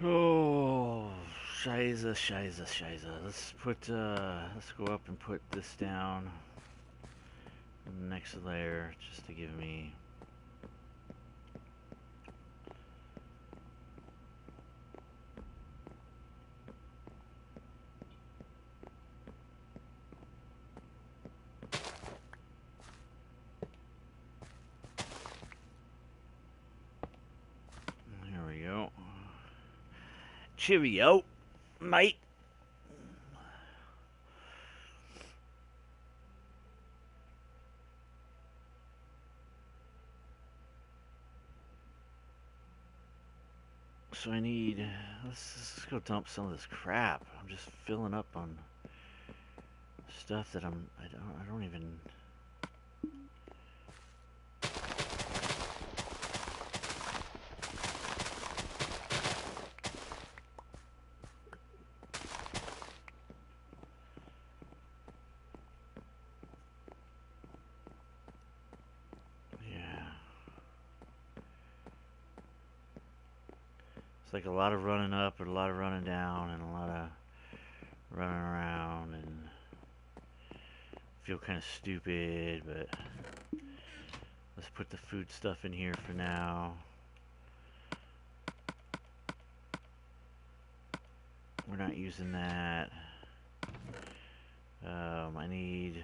Speaker 1: Oh, Shiza. Let's go up and put this down in the next layer, just to give me... There we go. Cheerio, mate. So I need... Let's go dump some of this crap. I'm just filling up on stuff that I don't even... It's like a lot of running up and a lot of running down and a lot of running around and feel kind of stupid, but let's put the food stuff in here for now. We're not using that. I need...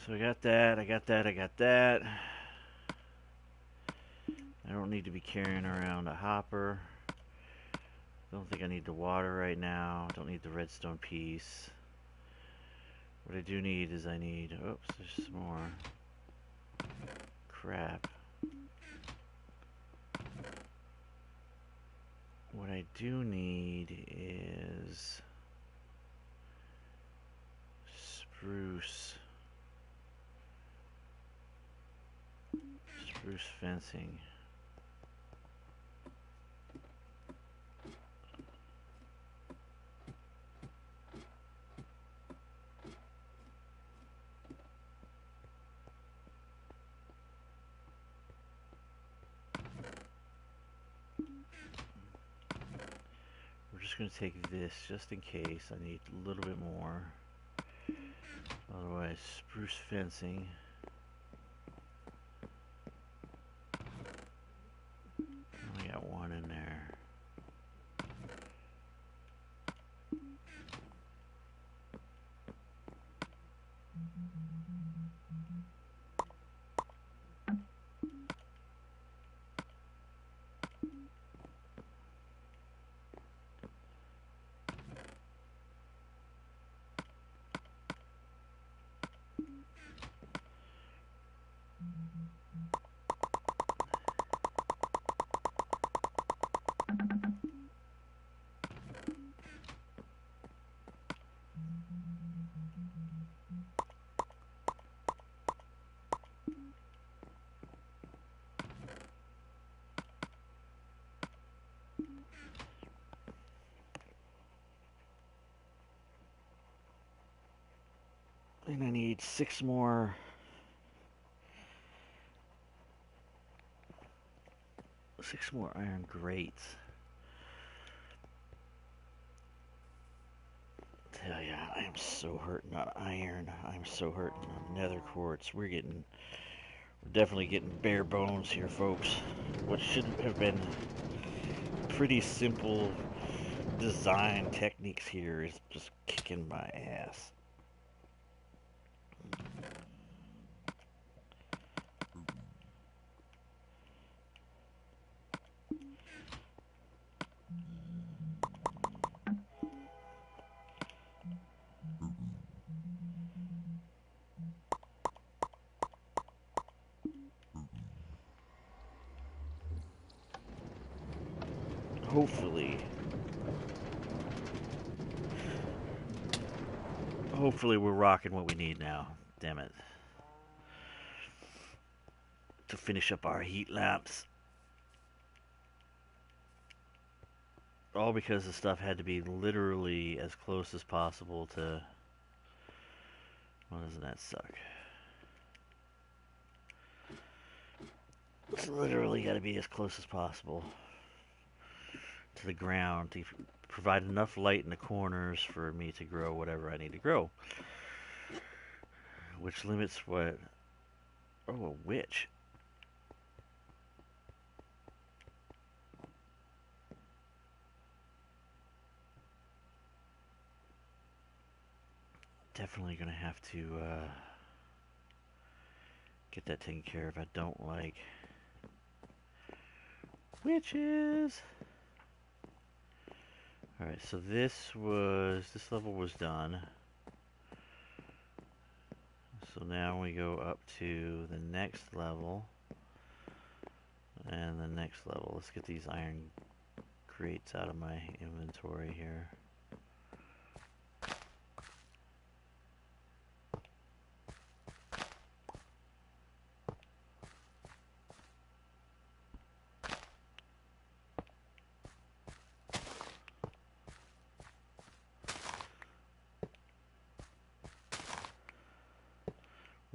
Speaker 1: So I got that, I got that, I got that. I don't need to be carrying around a hopper. Don't think I need the water right now. Don't need the redstone piece. What I do need is I need... Oops, there's some more. Crap. What I do need is... spruce. Spruce fencing. We're just going to take this just in case. I need a little bit more. Otherwise, spruce fencing. Only got one in there. And I need 6 more iron grates. Tell ya, I am so hurting on iron. I'm so hurting on nether quartz. We're definitely getting bare bones here, folks. What should have been pretty simple design techniques here is just kicking my ass. Hopefully we're rocking what we need now. Damn it. To finish up our heat lamps. All because the stuff had to be literally as close as possible to... Well, doesn't that suck? It's literally got to be as close as possible to the ground to provide enough light in the corners for me to grow whatever I need to grow. Which limits what... Oh, a witch. Definitely gonna have to get that taken care of. I don't like witches. Alright, so this level was done. So now we go up to the next level. And the next level. Let's get these iron grates out of my inventory here.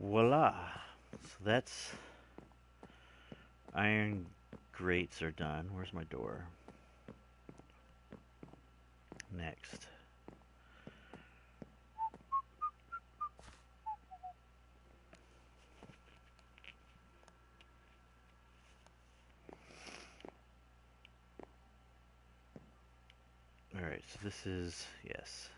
Speaker 1: Voila. So that's iron grates are done. Where's my door? Next. Alright, so this is, yes.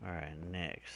Speaker 1: Alright, next.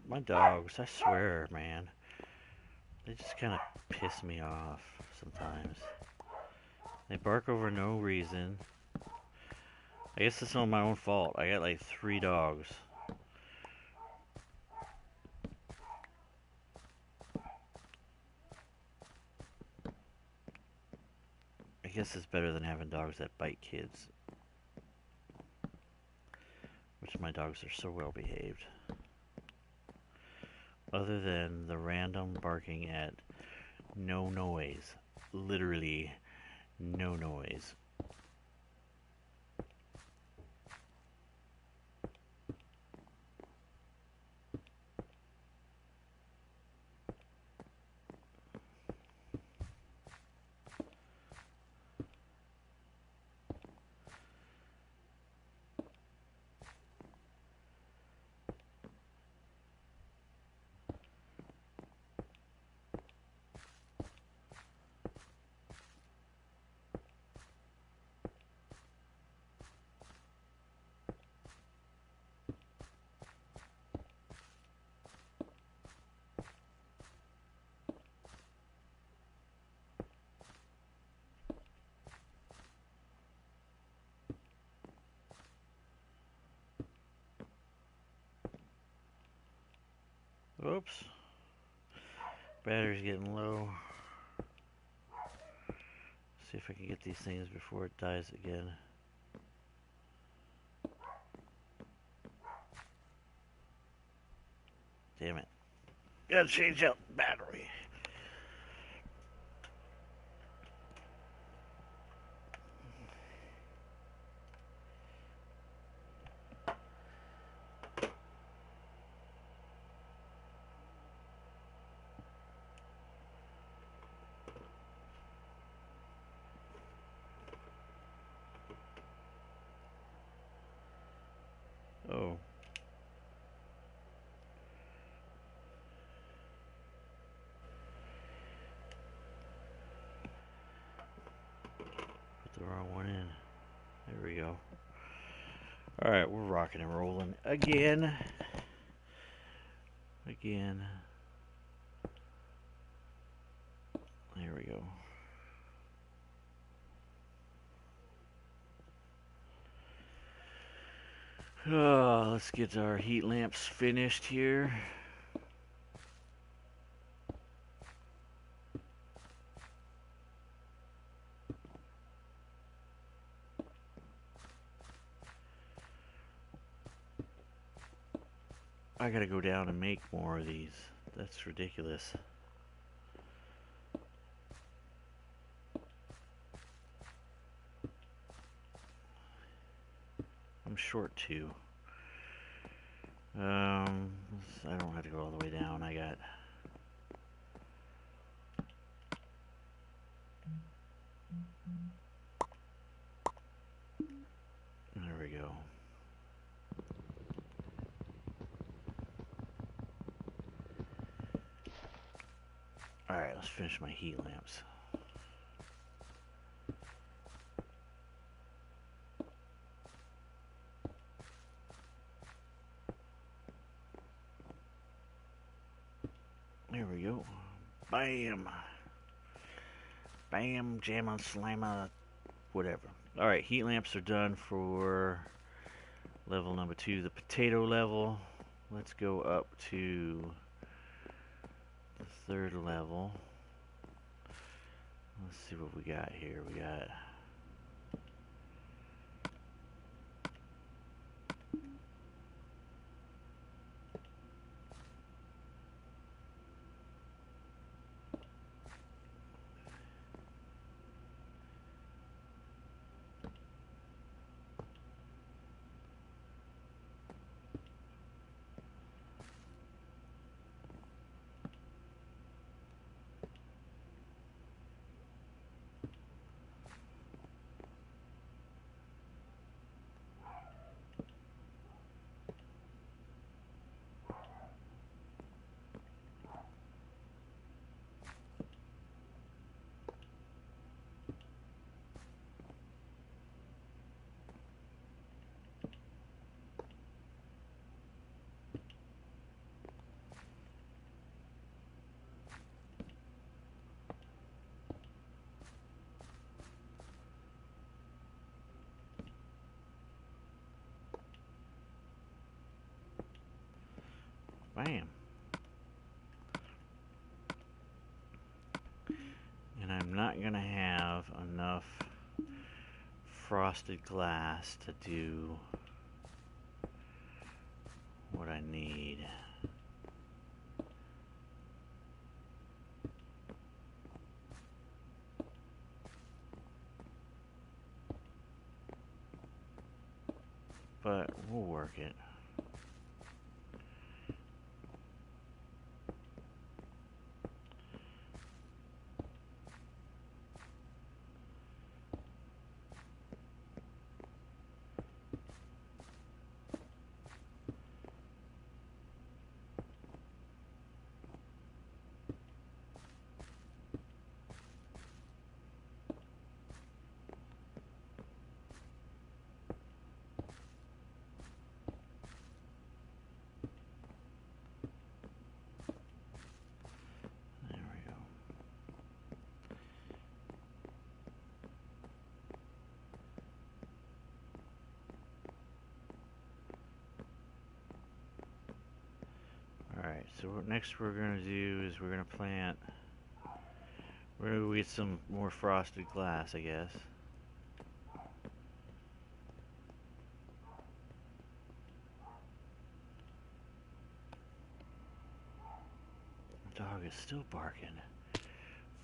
Speaker 1: My dogs, I swear, man. They just kind of piss me off sometimes. They bark over no reason. I guess it's not my own fault. I got like 3 dogs. I guess it's better than having dogs that bite kids. Which my dogs are so well behaved. Other than the random barking at no noise. Literally no noise. Oops. Battery's getting low. See if I can get these things before it dies again. Damn it. Gotta change out the battery. Oh. Put the wrong one in. There we go. Alright, we're rocking and rolling again. Again. There we go. Oh, let's get our heat lamps finished here. I gotta go down and make more of these. That's ridiculous. I'm short 2. I don't have to go all the way down. I got... There we go. Alright, let's finish my heat lamps. There we go. Bam! Bam, jamma, slamma, whatever. Alright, heat lamps are done for level number 2, the potato level. Let's go up to the 3rd level. Let's see what we got here. We got... Bam! And I'm not gonna have enough frosted glass to do what I need. But we'll work it. Alright, so what next we're going to do is we're going to plant... We're going to get some more frosted glass, I guess. The dog is still barking.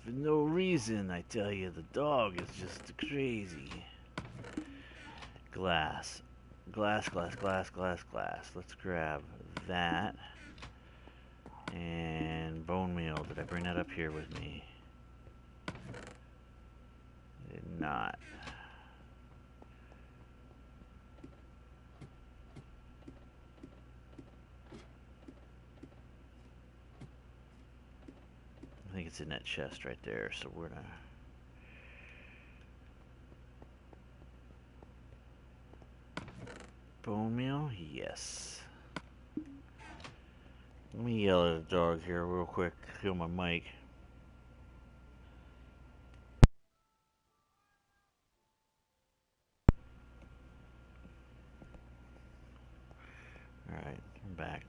Speaker 1: For no reason, I tell you. The dog is just crazy. Glass. Glass, glass, glass, glass, glass. Let's grab that. And bone meal. Did I bring that up here with me? I did not. I think it's in that chest right there, so we're gonna... Bone meal? Yes. Let me yell at a dog here real quick. Kill my mic. Alright, I'm back.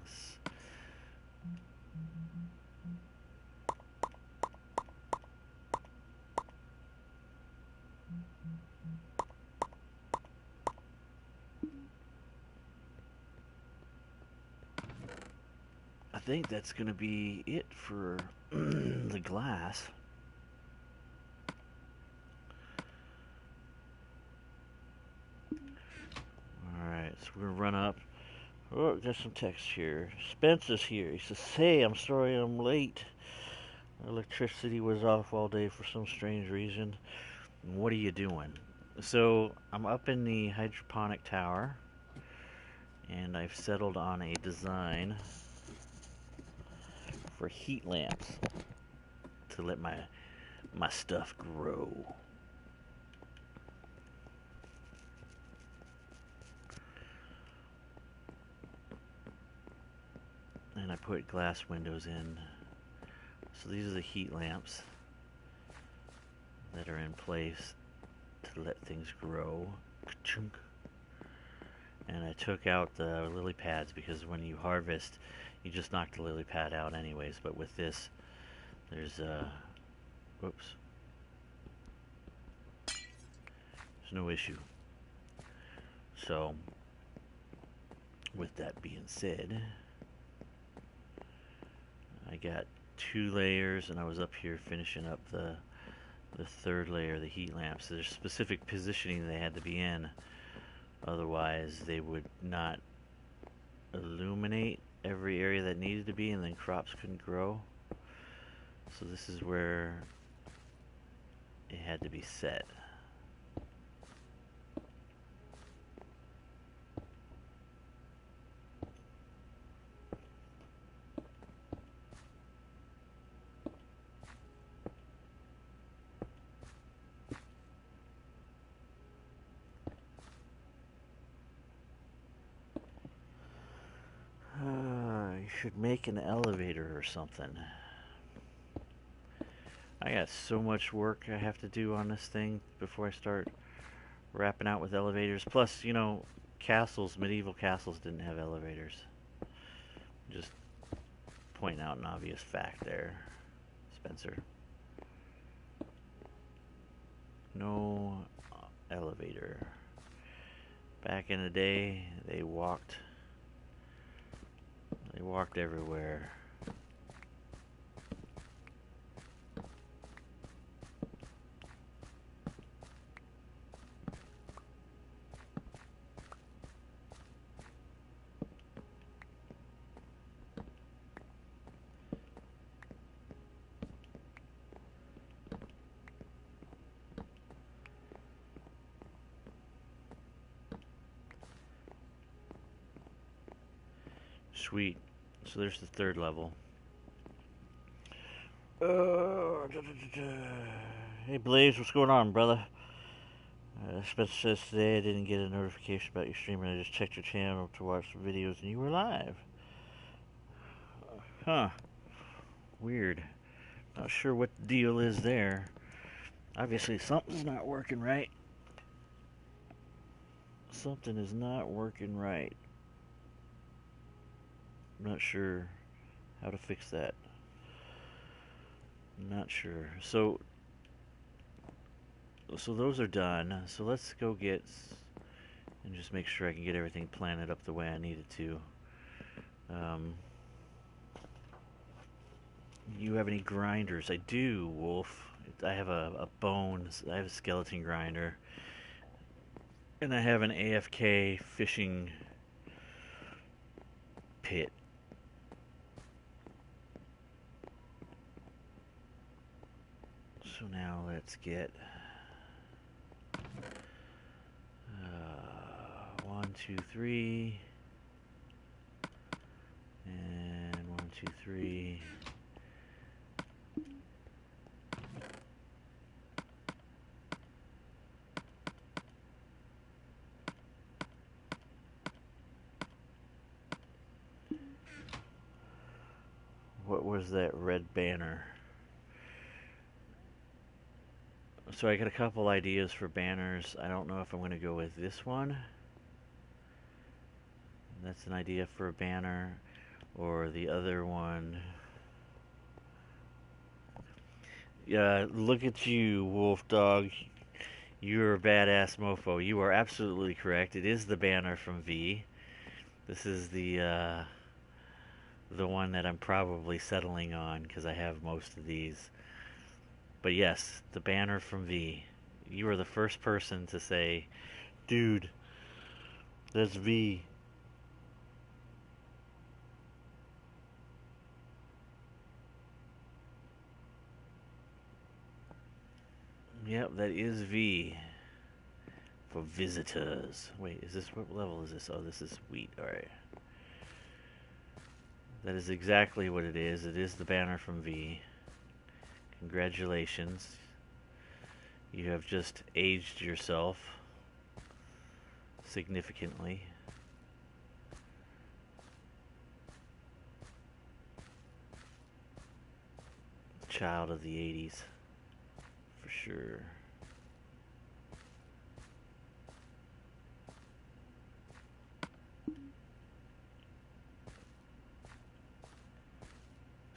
Speaker 1: I think that's going to be it for the glass. Alright, so we're going to run up. Oh, got some text here. Spence is here. He says, "Hey, I'm sorry I'm late. Electricity was off all day for some strange reason. What are you doing?" So, I'm up in the hydroponic tower, and I've settled on a design for heat lamps to let my stuff grow. And I put glass windows in. So these are the heat lamps that are in place to let things grow. Ka-chunk. And I took out the lily pads because when you harvest, you just knock the lily pad out anyways. But with this, there's whoops, there's no issue. So, with that being said, I got 2 layers, and I was up here finishing up the third layer, the heat lamps. There's specific positioning they had to be in, otherwise they would not illuminate every area that needed to be, and then crops couldn't grow. So this is where it had to be set. You should make an elevator or something. I got so much work I have to do on this thing before I start wrapping out with elevators. Plus, you know, castles, medieval castles didn't have elevators. Just pointing out an obvious fact there, Spencer. No elevator. Back in the day, they walked everywhere. Sweet. So there's the third level. Hey Blaze, what's going on, brother? Spencer says today I didn't get a notification about you streaming. I just checked your channel to watch the videos and you were live. Huh. Weird. Not sure what the deal is there. Obviously something's not working right. Something is not working right. I'm not sure how to fix that. Not sure. So those are done. So let's go get and just make sure I can get everything planted up the way I need it to. You have any grinders? I do, Wolf. I have a bones. I have a skeleton grinder, and I have an AFK fishing pit. So now let's get 1, 2, 3, and 1, 2, 3. What was that red banner? So I got a couple ideas for banners. I don't know if I'm going to go with this one. That's an idea for a banner. Or the other one. Yeah, look at you, Wolf Dog. You're a badass mofo. You are absolutely correct. It is the banner from V. This is the the one that I'm probably settling on because I have most of these. But yes, the banner from V. You were the first person to say, dude, that's V. Yep, that is V for visitors. Wait, is this what level is this? Oh, this is wheat. All right. That is exactly what it is. It is the banner from V. Congratulations. You have just aged yourself significantly. Child of the 80s, for sure.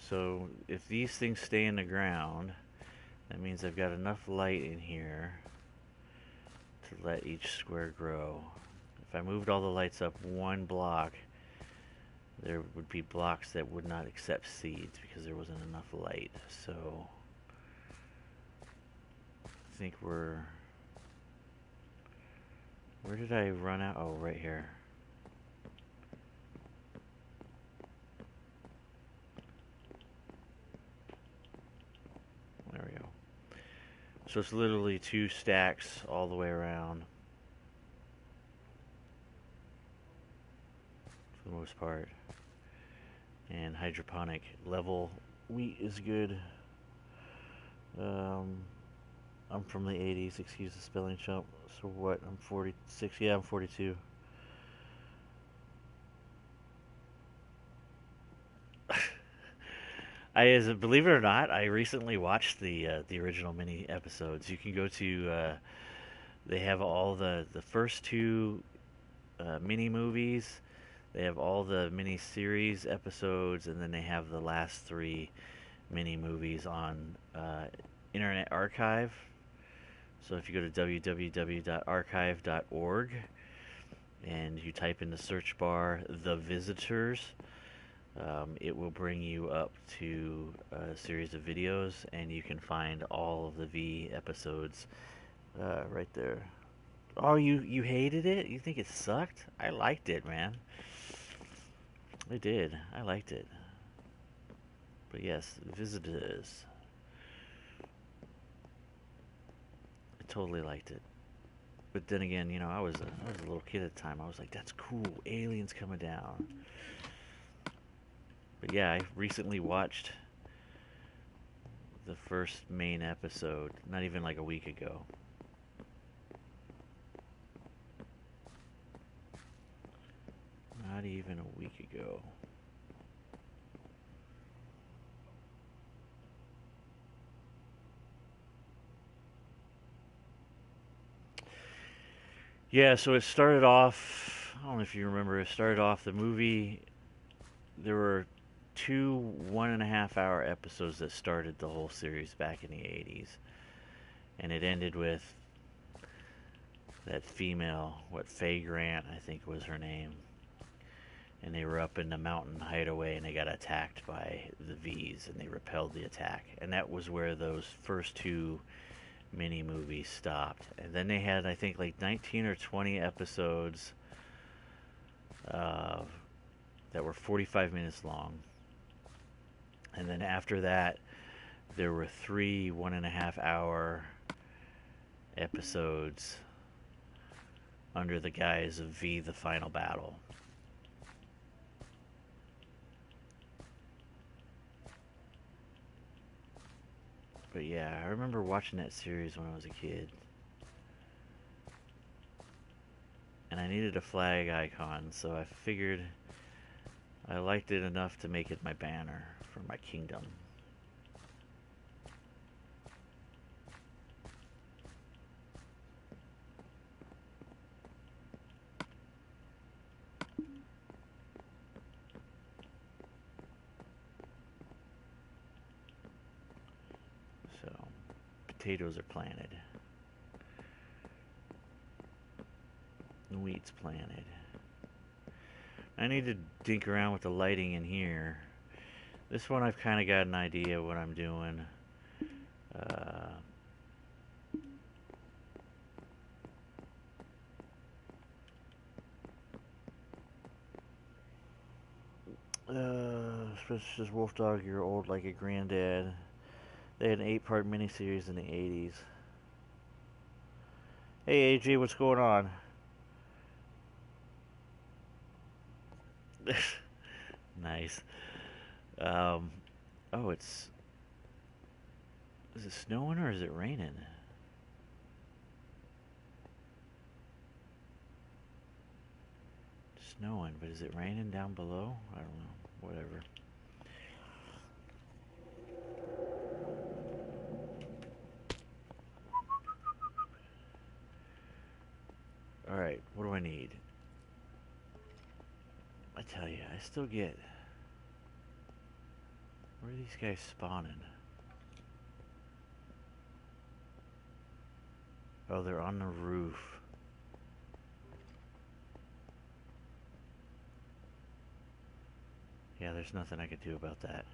Speaker 1: So if these things stay in the ground, that means I've got enough light in here to let each square grow. If I moved all the lights up one block, there would be blocks that would not accept seeds because there wasn't enough light. So I think where did I run out? Oh, right here. There we go. So it's literally 2 stacks all the way around for the most part. And hydroponic level wheat is good. I'm from the 80s, excuse the spelling chump. So what? I'm 46. Yeah, I'm 42. Believe it or not, I recently watched the original mini episodes. You can go to they have all the first 2 mini movies. They have all the mini series episodes, and then they have the last 3 mini movies on Internet Archive. So if you go to www.archive.org and you type in the search bar "The Visitors," it will bring you up to a series of videos, and you can find all of the V episodes right there. Oh, you hated it? You think it sucked? I liked it, man. I did. I liked it. But yes, Visitors. I totally liked it. But then again, I was a little kid at the time. I was like, that's cool. Aliens coming down. But yeah, I recently watched the first main episode, not even like a week ago. Not even a week ago. Yeah, so it started off. I don't know if you remember. It started off the movie. There were 2 1.5 hour episodes that started the whole series back in the 80s, and it ended with that female, what Faye Grant, I think was her name, and they were up in the mountain hideaway, and they got attacked by the V's, and they repelled the attack, and that was where those first 2 mini movies stopped. And then they had, I think, like 19 or 20 episodes uh, that were 45 minutes long. And then after that, there were 3 1.5 hour episodes under the guise of V the Final Battle. But yeah, I remember watching that series when I was a kid. And I needed a flag icon, so I figured I liked it enough to make it my banner for my kingdom. So, potatoes are planted. Wheat's planted. I need to dink around with the lighting in here. This one I've kind of got an idea of what I'm doing. Suspicious Wolf Dog, you're old like a granddad. They had an 8-part miniseries in the 80s. Hey AJ, what's going on? Nice. Um, oh, it's. Is it snowing or is it raining? Snowing, but is it raining down below? I don't know. Whatever. Alright, what do I need? I tell you, I still get. Where are these guys spawning? Oh, they're on the roof. Yeah, there's nothing I could do about that.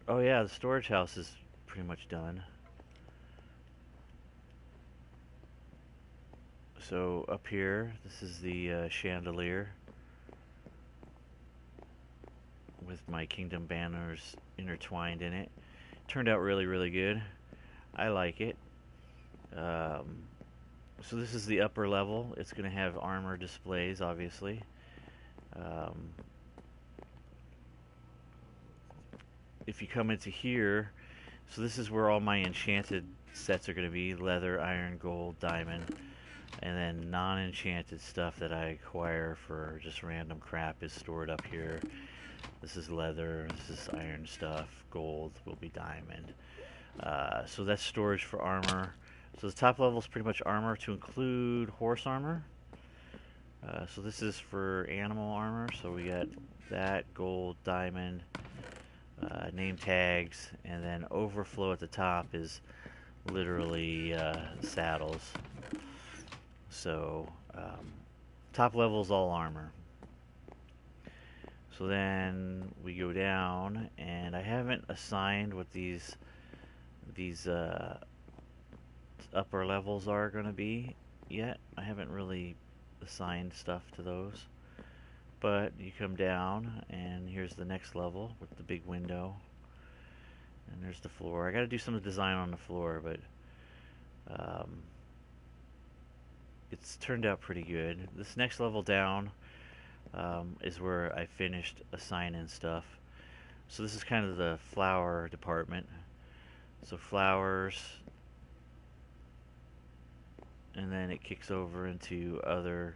Speaker 1: Oh yeah, the storage house is pretty much done. So up here, this is the chandelier with my kingdom banners intertwined in it. Turned out really, really good. I like it. Um, so this is the upper level. It's going to have armor displays, obviously. If you come into here, so this is where all my enchanted sets are going to be: leather, iron, gold, diamond, and then non-enchanted stuff that I acquire for just random crap is stored up here. This is leather, this is iron stuff, gold will be diamond. So that's storage for armor. So the top level is pretty much armor to include horse armor. So this is for animal armor. So we got that, gold, diamond, name tags, and then overflow at the top is literally saddles. So top level is all armor. So then we go down, and I haven't assigned what these upper levels are going to be yet. I haven't really assigned stuff to those. But you come down, and here's the next level with the big window, and there's the floor. I got to do some design on the floor, but it's turned out pretty good. This next level down is where I finished assigning stuff. So this is kind of the flower department. So flowers, and then it kicks over into other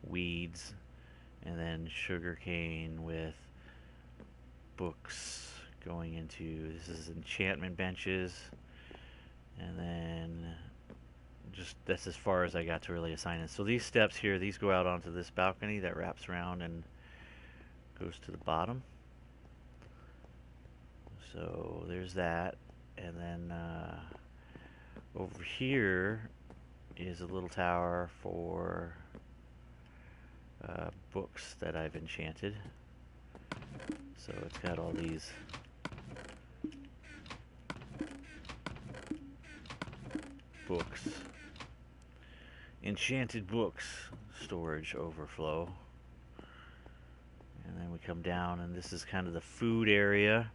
Speaker 1: weeds, and then sugarcane with books going into, this is enchantment benches, and then just that's as far as I got to really assign it. So these steps here, these go out onto this balcony that wraps around and goes to the bottom. So there's that, and then over here is a little tower for books that I've enchanted. So it's got all these books, enchanted books, storage overflow. And then we come down, and this is kind of the food area.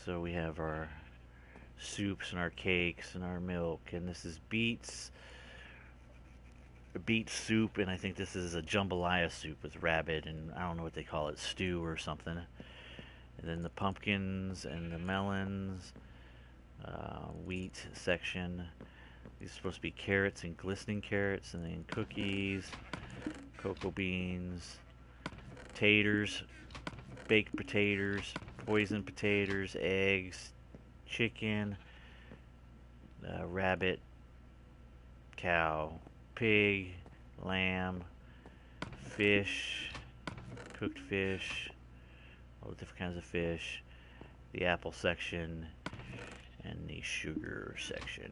Speaker 1: So we have our soups and our cakes and our milk, and this is beets, beet soup, and I think this is a jambalaya soup with rabbit, and I don't know what they call it, stew or something. And then the pumpkins and the melons, wheat section. These are supposed to be carrots and glistening carrots, and then cookies, cocoa beans, taters, baked potatoes, poison potatoes, eggs, chicken, rabbit, cow, pig, lamb, fish, cooked fish, all the different kinds of fish, the apple section, and the sugar section.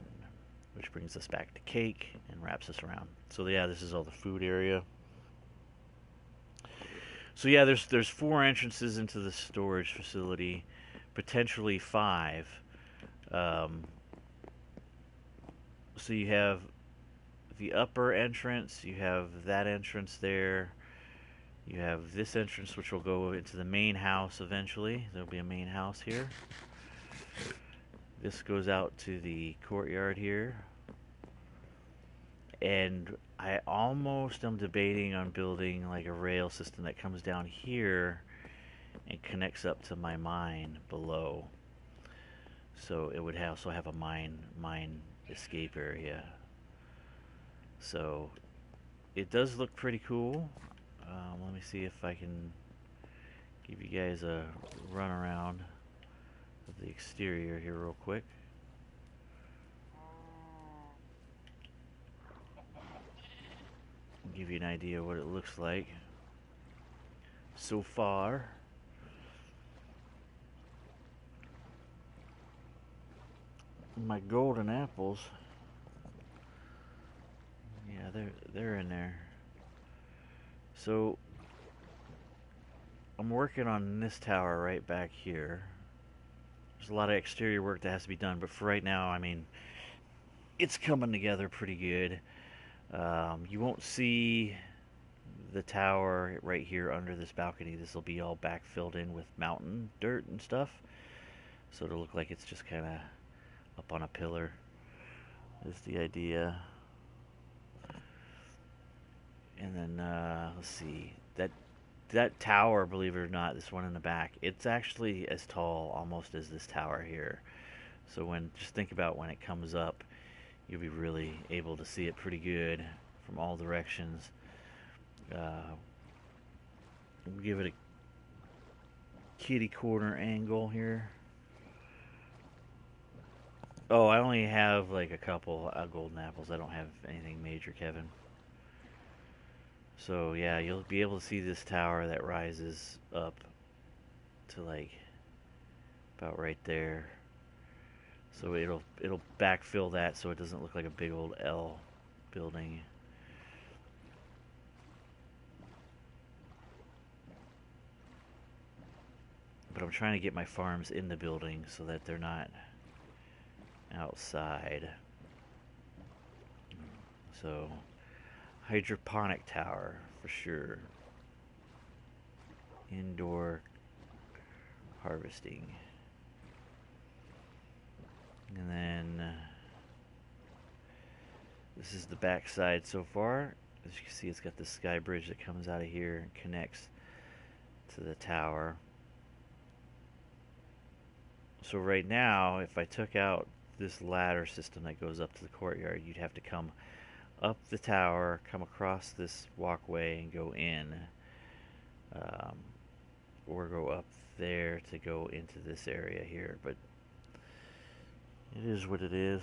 Speaker 1: which brings us back to cake and wraps us around. So yeah, this is all the food area. So yeah, there's 4 entrances into the storage facility, potentially 5. Um, so you have the upper entrance, you have that entrance there, you have this entrance which will go into the main house eventually. There'll be a main house here. This goes out to the courtyard here. And I almost am debating on building like a rail system that comes down here and connects up to my mine below. So it would also have a mine escape area. So it does look pretty cool. Let me see if I can give you guys a run around of the exterior here real quick. Give you an idea what it looks like so far. My golden apples, yeah, they're in there. So I'm working on this tower right back here. There's a lot of exterior work that has to be done, but for right now, I mean, it's coming together pretty good. You won't see the tower right here under this balcony. This will be all backfilled in with mountain dirt and stuff, so it'll look like it's just kind of up on a pillar is the idea. And then let's see, that tower, believe it or not, this one in the back, it's actually as tall almost as this tower here. So just think about when it comes up, you'll be really able to see it pretty good from all directions. We'll give it a kitty corner angle here. Oh, I only have like a couple golden apples. I don't have anything major, Kevin. So yeah, you'll be able to see this tower that rises up to like about right there. So it'll backfill that so it doesn't look like a big old L building. But I'm trying to get my farms in the building so that they're not outside. So hydroponic tower for sure. Indoor harvesting. And then this is the back side so far. As you can see, it's got the sky bridge that comes out of here and connects to the tower. So right now, if I took out this ladder system that goes up to the courtyard, you'd have to come up the tower, come across this walkway, and go in. Or go up there to go into this area here. But it is what it is.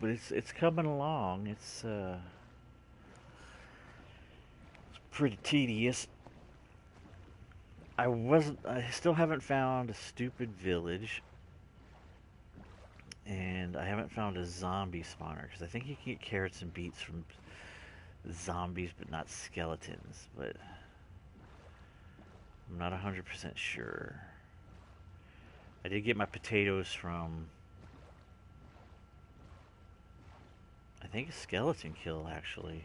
Speaker 1: But it's coming along. It's pretty tedious. I still haven't found a stupid village, and I haven't found a zombie spawner, because I think you can get carrots and beets from zombies but not skeletons, but I'm not 100% sure. I did get my potatoes from, I think, a skeleton kill, actually.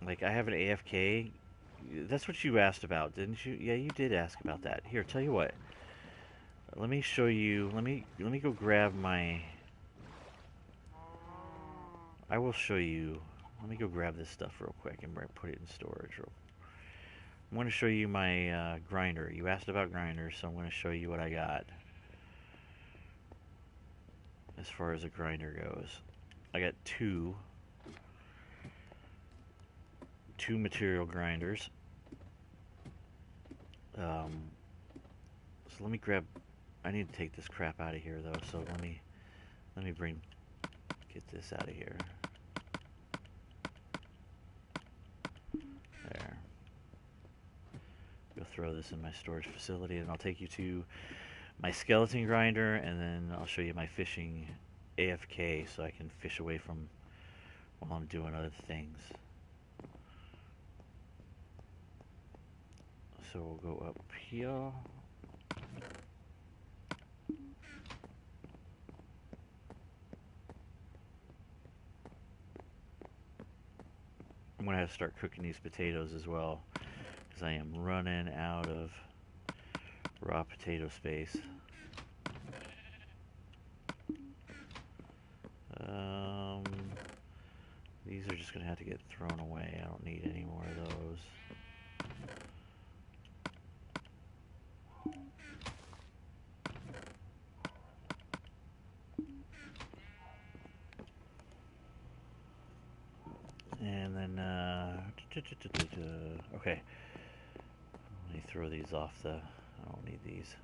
Speaker 1: Like, I have an AFK. That's what you asked about, didn't you? Yeah, you did ask about that. Here, tell you what. Let me show you. Let me go grab my. I will show you. Let me go grab this stuff real quick and put it in storage. I'm going to show you my grinder. You asked about grinders, so I'm going to show you what I got as far as a grinder goes. I got two material grinders. So let me grab. I need to take this crap out of here though. So let me get this out of here. There. Go throw this in my storage facility, and I'll take you to my skeleton grinder, and then I'll show you my fishing AFK so I can fish away from while I'm doing other things. So we'll go up here. I'm gonna have to start cooking these potatoes as well, because I am running out of raw potato space. These are just gonna have to get thrown away. I don't need any more of those. And then, okay. Let me throw these off the, I don't need these.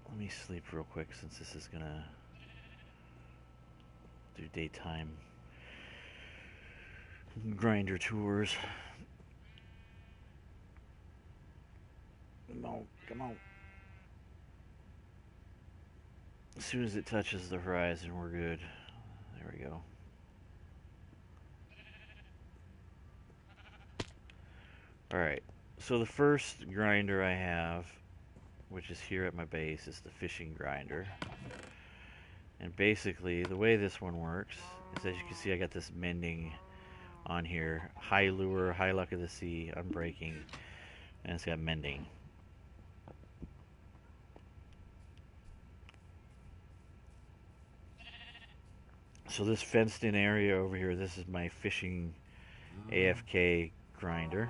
Speaker 1: Let me sleep real quick since this is gonna do daytime grinder tours. Come on, come on. As soon as it touches the horizon, we're good. There we go. Alright, so the first grinder I have, which is here at my base, is the fishing grinder. And basically, the way this one works is, as you can see, I got this mending on here. High lure, high luck of the sea, unbreaking, and it's got mending. So this fenced in area over here, this is my fishing AFK grinder.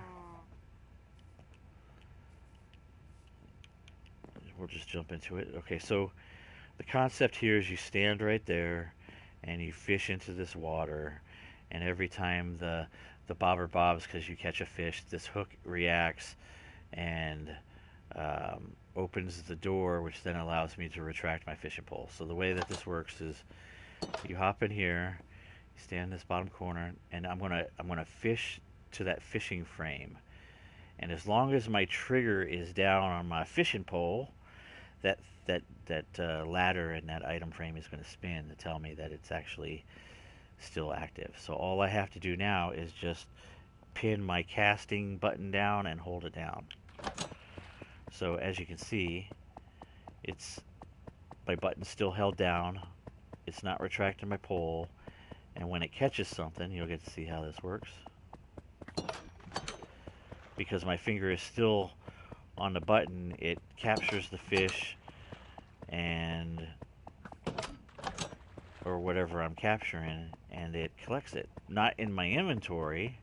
Speaker 1: We'll just jump into it. Okay, so the concept here is you stand right there and you fish into this water, and every time the bobber bobs because you catch a fish, this hook reacts and opens the door, which then allows me to retract my fishing pole. So the way that this works is you hop in here, you stand in this bottom corner, and I'm gonna fish to that fishing frame. And as long as my trigger is down on my fishing pole, that ladder and that item frame is going to spin to tell me that it's actually still active. So all I have to do now is just pin my casting button down and hold it down. So as you can see, my button's still held down. It's not retracting my pole, and when it catches something, you'll get to see how this works. Because my finger is still on the button, it captures the fish or whatever I'm capturing, and it collects it. Not in my inventory,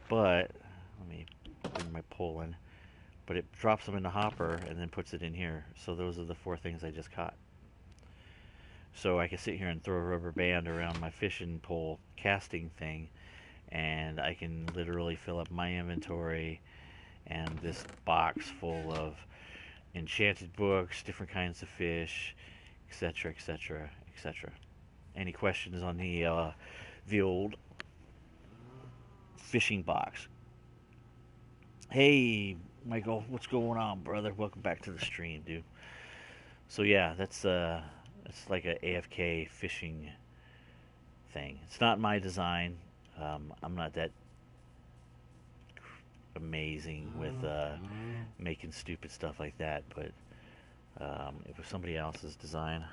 Speaker 1: but let me bring my pole in. But it drops them in the hopper and then puts it in here. So those are the 4 things I just caught. So I can sit here and throw a rubber band around my fishing pole casting thing, and I can literally fill up my inventory and this box full of enchanted books, different kinds of fish, etc., etc., etc. Any questions on the old fishing box? Hey, Michael, what's going on, brother? Welcome back to the stream, dude. So yeah, that's like a AFK fishing thing. It's not my design. I'm not that amazing with making stupid stuff like that, but it was somebody else's design.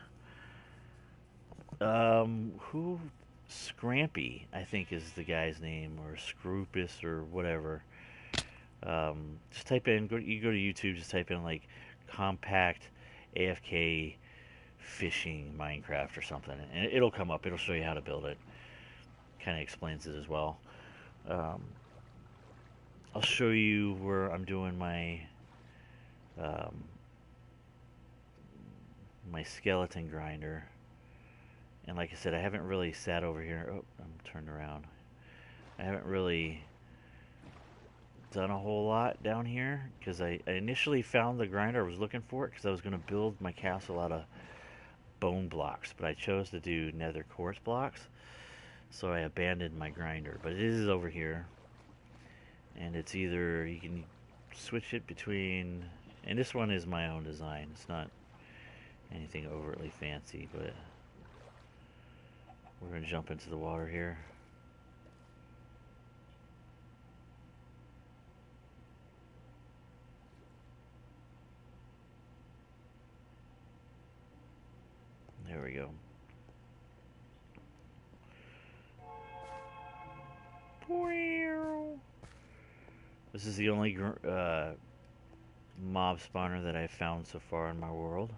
Speaker 1: Who? Scrampy, I think is the guy's name, or Scroopus, or whatever. Just type in, you go to YouTube, just type in like compact AFK fishing Minecraft or something, and it'll come up. It'll show you how to build it. Kind of explains it as well. I'll show you where I'm doing my my skeleton grinder. And like I said, I haven't really sat over here. Oh, I'm turned around. I haven't really done a whole lot down here because I initially found the grinder. I was looking for it because I was going to build my castle out of bone blocks, but I chose to do nether quartz blocks, so I abandoned my grinder. But it is over here, and it's either you can switch it between, and this one is my own design. It's not anything overtly fancy, but we're gonna jump into the water here. There we go. This is the only mob spawner that I've found so far in my world.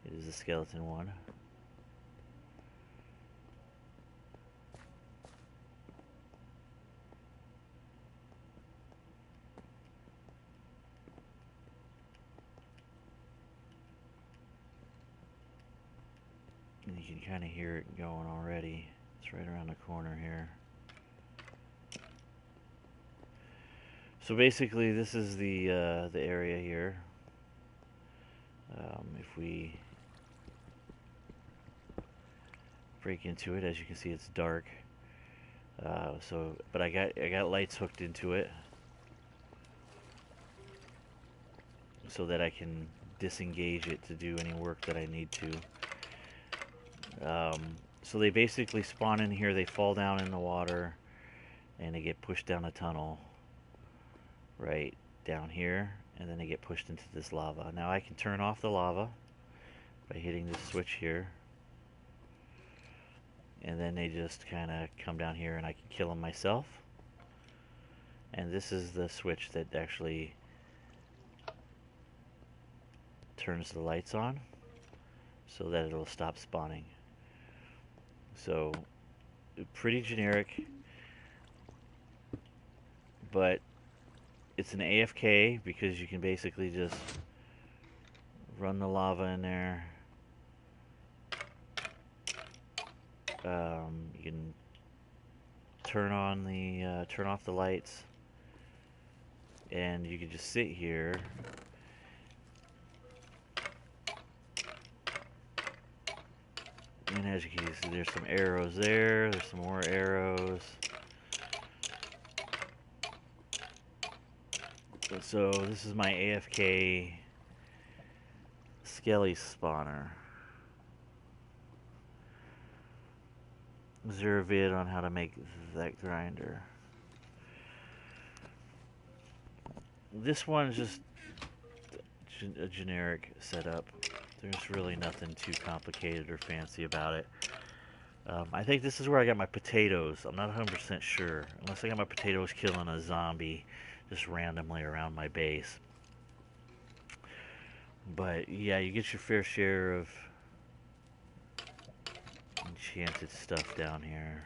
Speaker 1: It is the skeleton one. And you can kind of hear it going already. It's right around the corner here. So basically, this is the area here. If we break into it, as you can see, it's dark. But I got lights hooked into it, so that I can disengage it to do any work that I need to. So they basically spawn in here. They fall down in the water, and they get pushed down a tunnel. Right down here, and then they get pushed into this lava. Now I can turn off the lava by hitting this switch here, and then they just kind of come down here and I can kill them myself. And this is the switch that actually turns the lights on so that it'll stop spawning. So pretty generic, but it's an AFK because you can basically just run the lava in there. You can turn off the lights, and you can just sit here. And as you can see, there's some arrows there. There's some more arrows. So this is my AFK Skelly spawner. Is there a vid on how to make that grinder? This one's just a generic setup. There's really nothing too complicated or fancy about it. I think this is where I got my potatoes. I'm not 100% sure. Unless I got my potatoes killing a zombie just randomly around my base. But yeah, you get your fair share of enchanted stuff down here.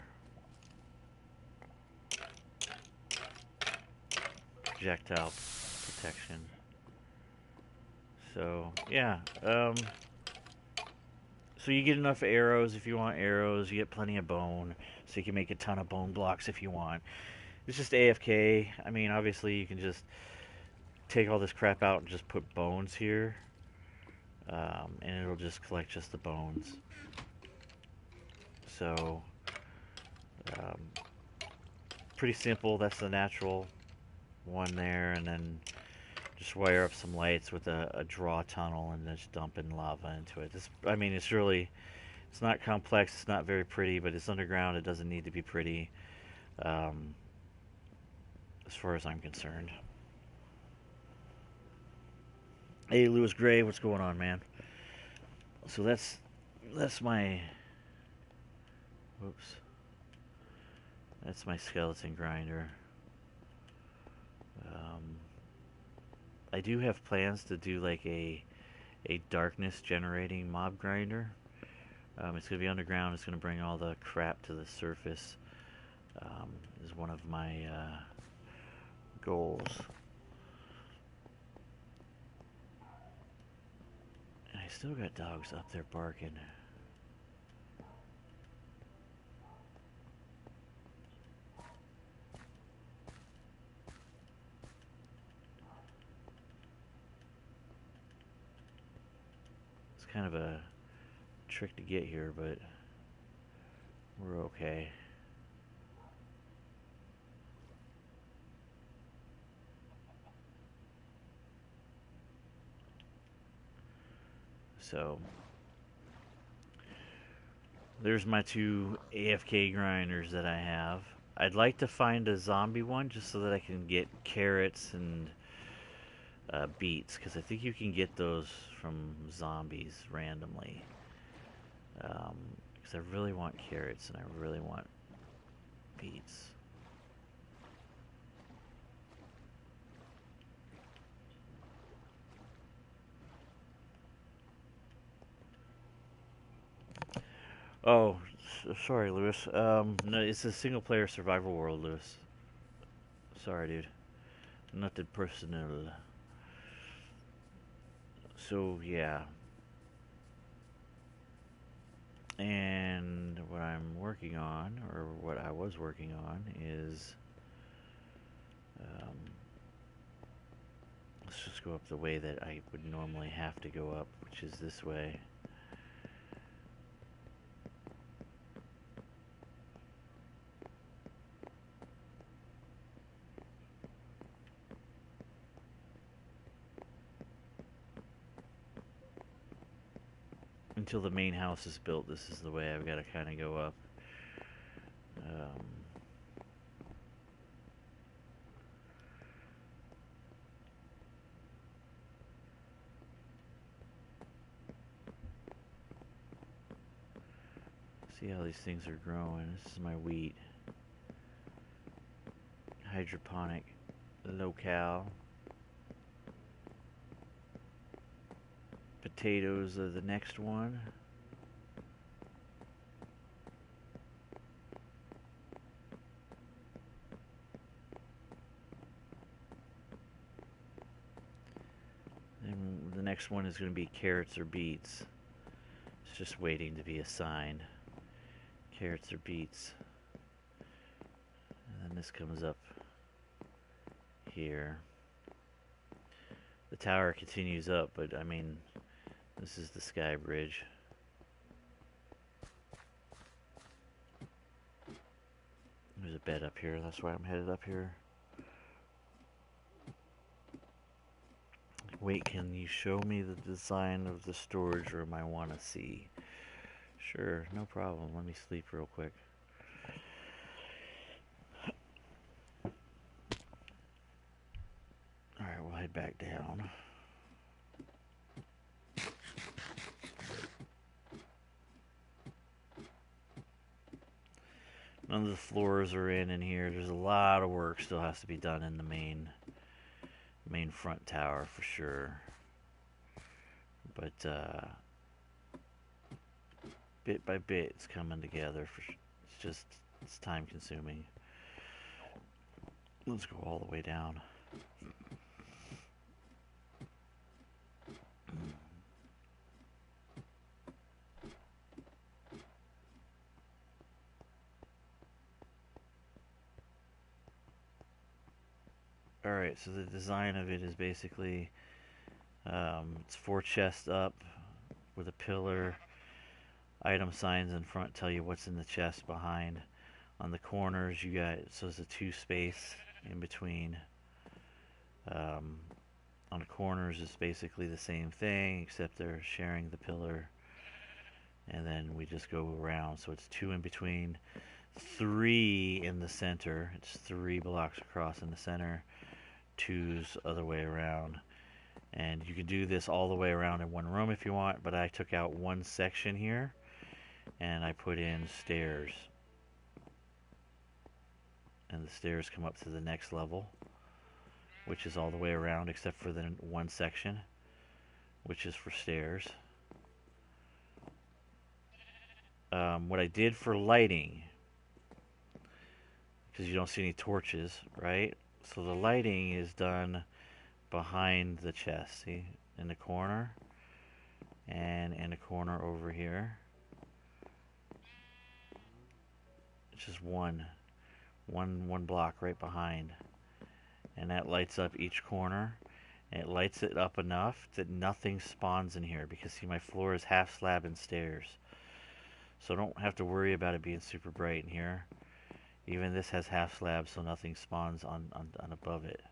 Speaker 1: Projectile protection. So yeah, so you get enough arrows if you want arrows. You get plenty of bone, so you can make a ton of bone blocks if you want. It's just AFK. I mean, obviously you can just take all this crap out and just put bones here, and it'll just collect just the bones. So pretty simple. That's the natural one there, and then just wire up some lights with a draw tunnel and just dumping lava into it. I mean, it's not complex. It's not very pretty, but it's underground. It doesn't need to be pretty, as far as I'm concerned. Hey, Lewis Gray, what's going on, man? So that's my, whoops. That's my skeleton grinder. I do have plans to do like a darkness generating mob grinder. It's going to be underground. It's going to bring all the crap to the surface. Is one of my goals. And I still got dogs up there barking. Kind of a trick to get here, but we're okay. So there's my 2 AFK grinders that I have. I'd like to find a zombie one just so that I can get carrots and beets, because I think you can get those from zombies randomly. Because I really want carrots and I really want beets. Oh, sorry, Lewis. No, it's a single player survival world, Lewis. Sorry, dude. Nothing personal. So, yeah. And what I'm working on, or what I was working on, is let's just go up the way that I would normally have to go up, which is this way. Until the main house is built, this is the way I've got to kind of go up. See how these things are growing. This is my wheat. Hydroponic locale. Potatoes are the next one. And the next one is going to be carrots or beets. It's just waiting to be assigned. Carrots or beets. And then this comes up here. The tower continues up, but I mean, this is the sky bridge. There's a bed up here, that's why I'm headed up here. Wait, can you show me the design of the storage room I want to see? Sure, no problem. Let me sleep real quick. Alright, we'll head back down. None of the floors are in here. There's a lot of work still has to be done in the main front tower for sure. But bit by bit, it's coming together. It's time consuming. Let's go all the way down. Alright, so the design of it is basically it's 4 chests up with a pillar. Item signs in front tell you what's in the chest behind. On the corners you got, so it's a 2 space in between. On the corners it's basically the same thing except they're sharing the pillar. And then we just go around, so it's 2 in between, 3 in the center. It's 3 blocks across in the center, 2's other way around. And you can do this all the way around in one room if you want, but I took out one section here and I put in stairs. And the stairs come up to the next level, which is all the way around except for the one section, which is for stairs. What I did for lighting, because you don't see any torches, right? So the lighting is done behind the chest, see? In the corner, and in the corner over here. It's just one block right behind. And that lights up each corner. And it lights it up enough that nothing spawns in here because see my floor is half slab and stairs. So I don't have to worry about it being super bright in here. Even this has half slab so nothing spawns on above it.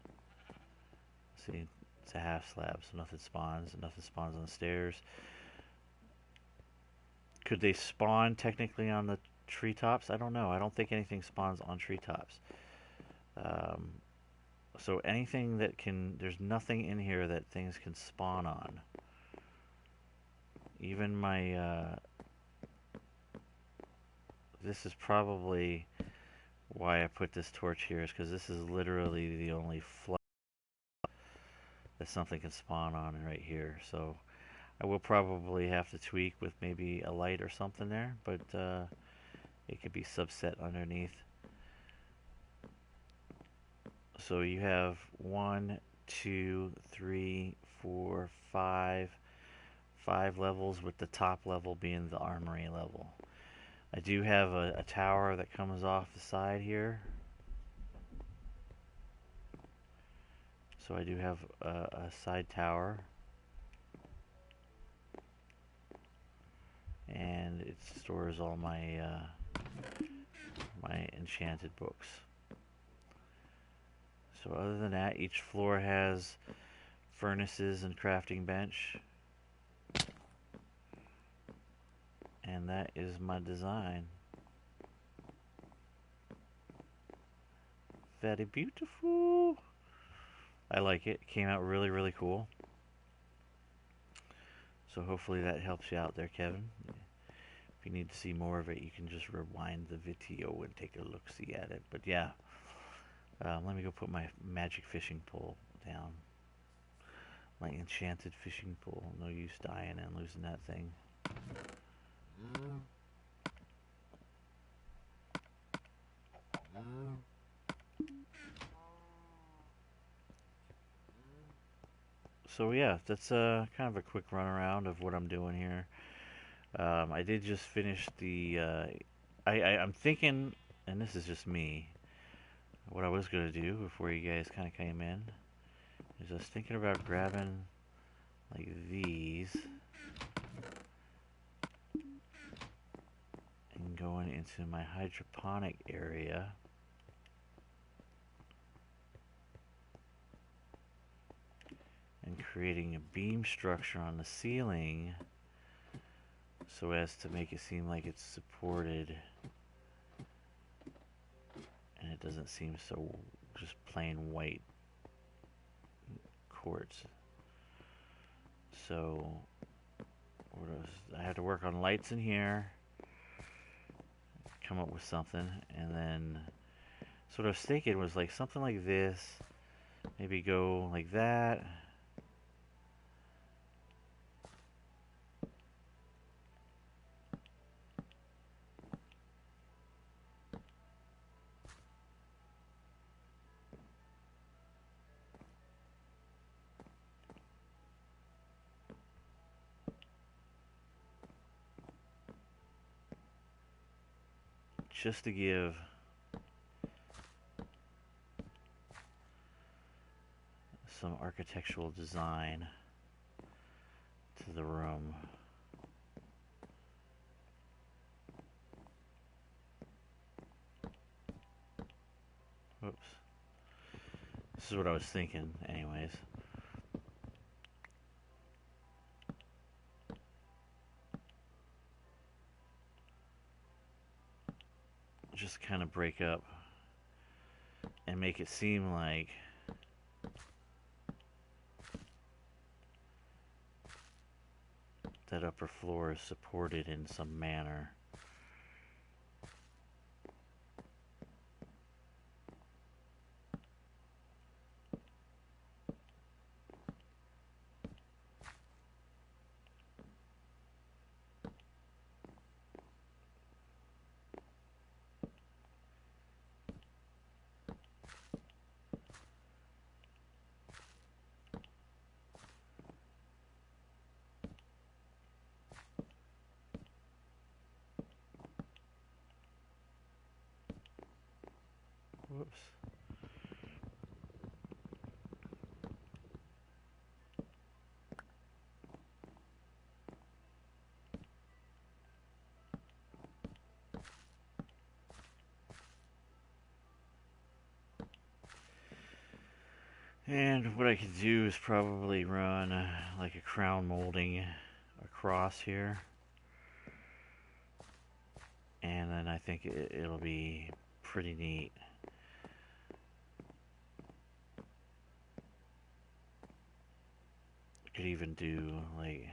Speaker 1: See, it's a half slab so nothing spawns and nothing spawns on the stairs. Could they spawn technically on the treetops? I don't know. I don't think anything spawns on treetops. Um, so anything that can, there's nothing in here that things can spawn on. Even my, this is probably why I put this torch here, is because this is literally the only flood that something can spawn on right here. So I will probably have to tweak with maybe a light or something there, but it could be subset underneath. So you have 1, 2, 3, 4, 5 levels, with the top level being the armory level. I do have a tower that comes off the side here. So I do have a side tower. And it stores all my my enchanted books. So other than that, each floor has furnaces and crafting bench. And that is my design. Very beautiful. I like it. It came out really, really cool. So hopefully that helps you out there, Kevin. If you need to see more of it, you can just rewind the video and take a look-see at it. But yeah, let me go put my magic fishing pole down. My enchanted fishing pole. No use dying and losing that thing. So yeah, that's kind of a quick run around of what I'm doing here. I did just finish the. I'm thinking, and this is just me. What I was gonna do before you guys kind of came in is I was thinking about grabbing like these and going into my hydroponic area. And creating a beam structure on the ceiling so as to make it seem like it's supported and it doesn't seem so just plain white quartz. So I had to work on lights in here, come up with something, and then so what I was thinking was like something like this, maybe go like that. Just to give some architectural design to the room. Oops. This is what I was thinking, anyways. Just kind of break up and make it seem like that upper floor is supported in some manner. Whoops. And what I could do is probably run like a crown molding across here. And then I think it'll be pretty neat. Could even do like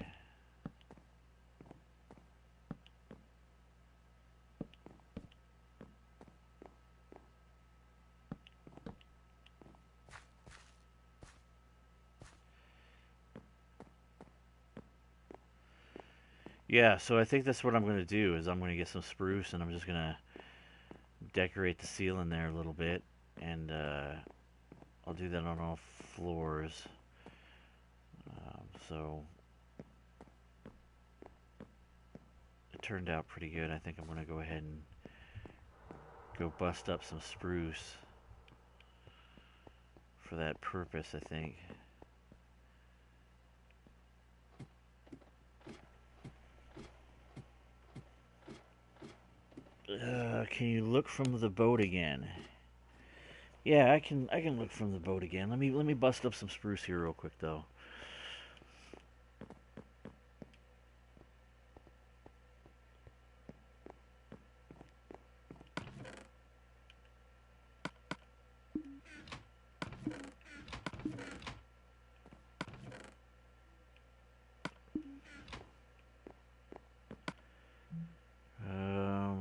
Speaker 1: yeah, so I think that's what I'm going to do is I'm going to get some spruce and I'm just going to decorate the ceiling there a little bit, and I'll do that on all floors. So it turned out pretty good. I think I'm going to go ahead and go bust up some spruce for that purpose, I think. Can you look from the boat again? Yeah, I can look from the boat again. Let me bust up some spruce here real quick though.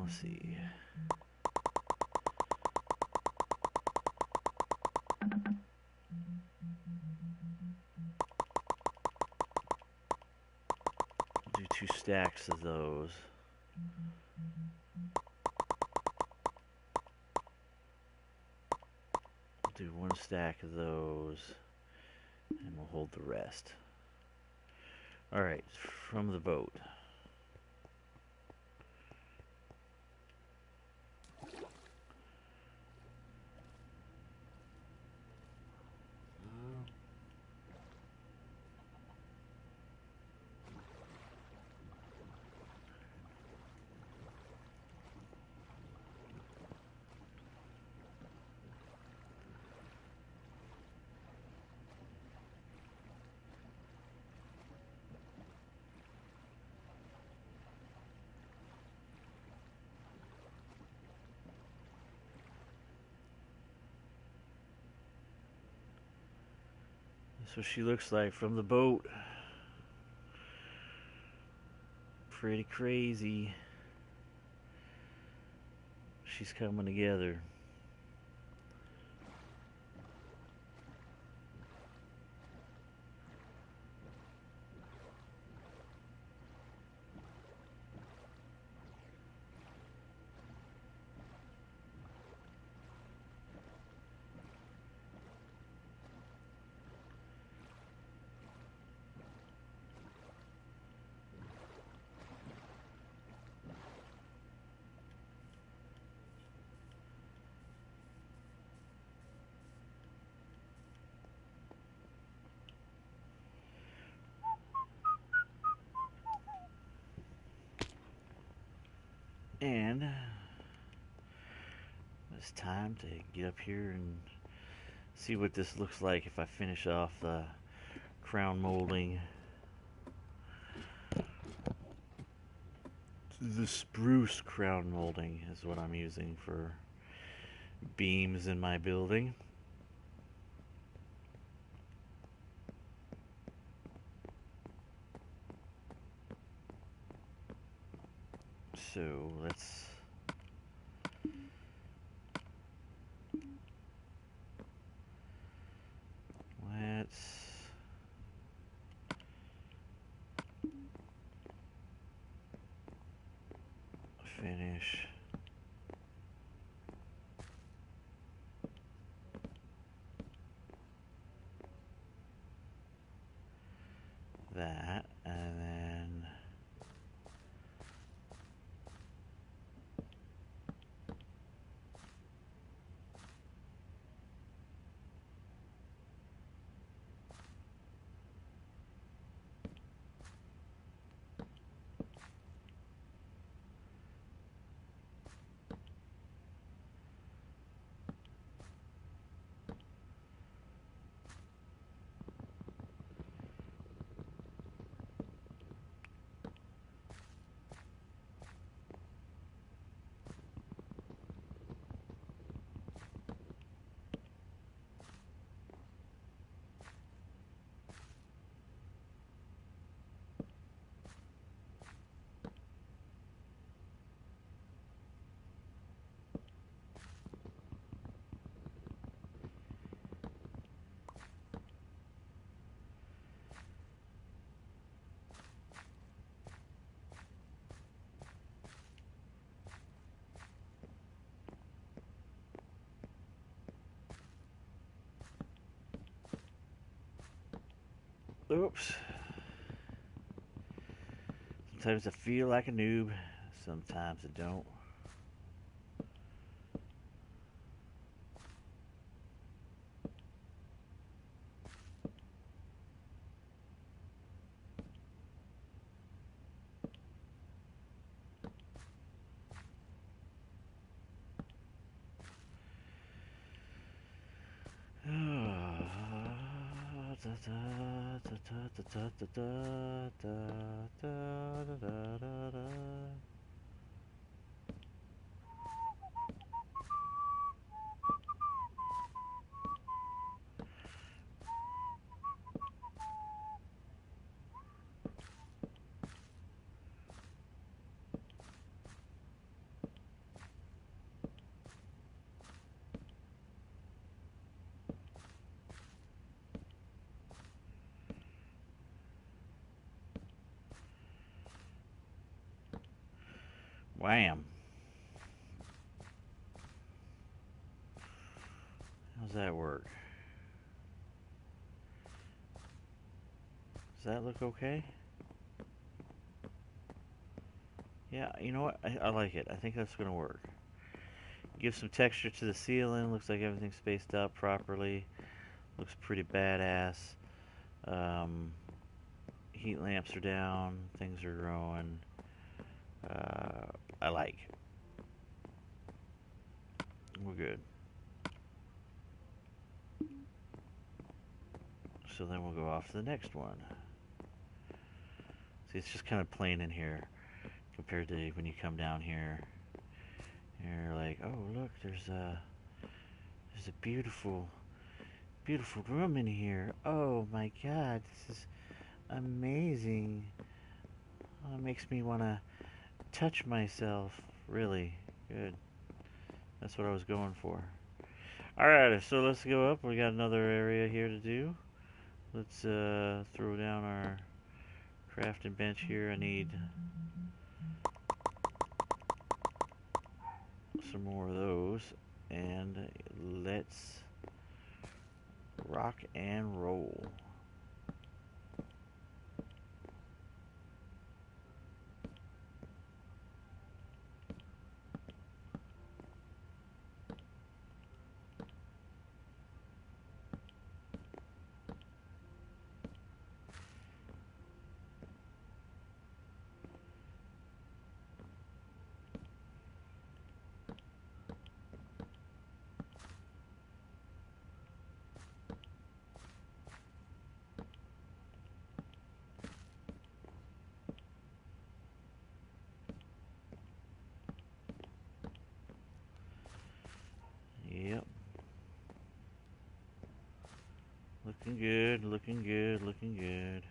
Speaker 1: Let's see. Do 2 stacks of those. Do 1 stack of those, and we'll hold the rest. Alright, from the boat. That's what she looks like from the boat. Pretty crazy. She's coming together. And it's time to get up here and see what this looks like if I finish off the crown molding. The spruce crown molding is what I'm using for beams in my building. So let's finish that, and then Oops. Sometimes I feel like a noob. Sometimes I don't. Wham. How's that work? Does that look okay? Yeah, you know what? I like it. I think that's going to work. Give some texture to the ceiling. Looks like everything's spaced out properly. Looks pretty badass. Heat lamps are down. Things are growing. I like. We're good. So then we'll go off to the next one. See, it's just kind of plain in here compared to when you come down here. You're like, oh look, there's a beautiful room in here. Oh my God, this is amazing. Oh, it makes me want to touch myself. Really good. That's what I was going for. Alright, so let's go up. We got another area here to do. Let's throw down our crafting bench here. I need some more of those. And let's rock and roll. Yep. Looking good, looking good, looking good.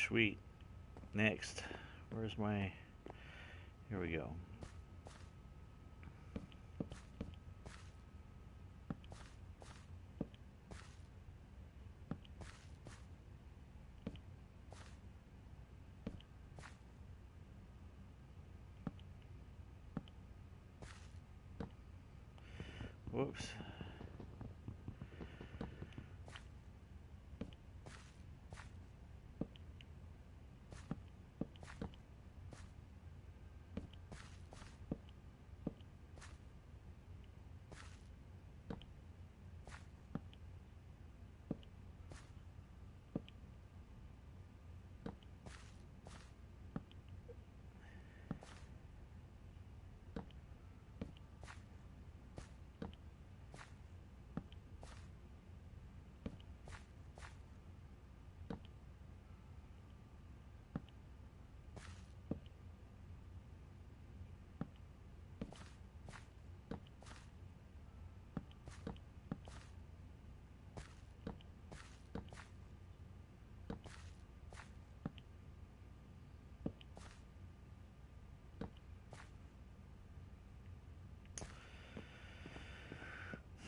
Speaker 1: Sweet. Next. Where's my... Here we go. Whoops.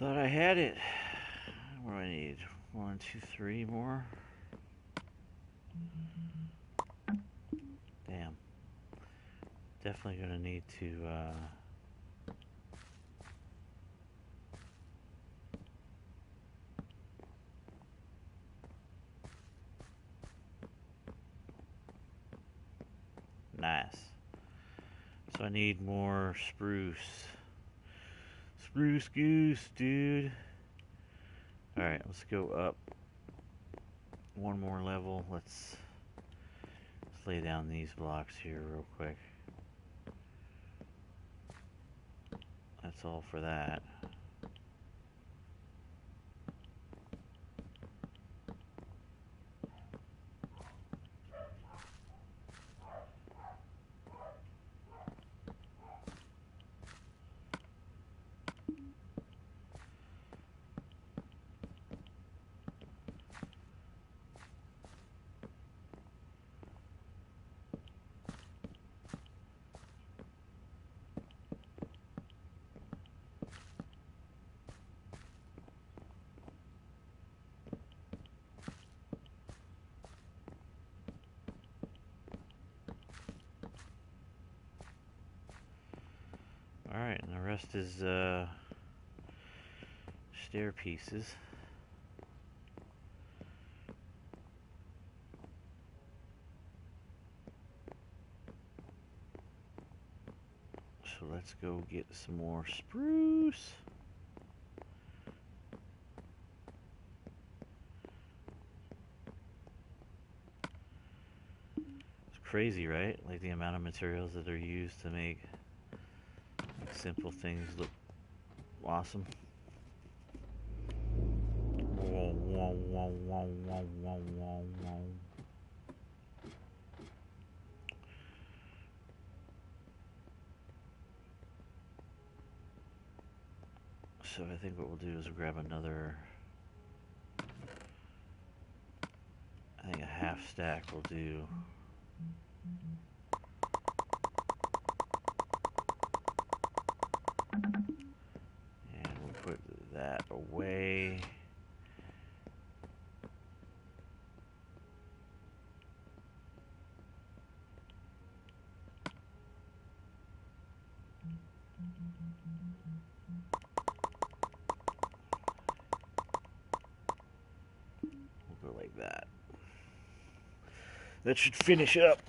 Speaker 1: Thought I had it. What do I need? 1, 2, 3 more. Damn. Definitely gonna need to, nice. So I need more spruce. Spruce goose, dude. Alright, let's go up one more level. Let's lay down these blocks here real quick. That's all for that. Alright, and the rest is stair pieces. So let's go get some more spruce. It's crazy, right? Like the amount of materials that are used to make simple things look awesome. So I think what we'll do is grab another, I think a half stack will do. And we'll put that away. We'll go like that. That should finish up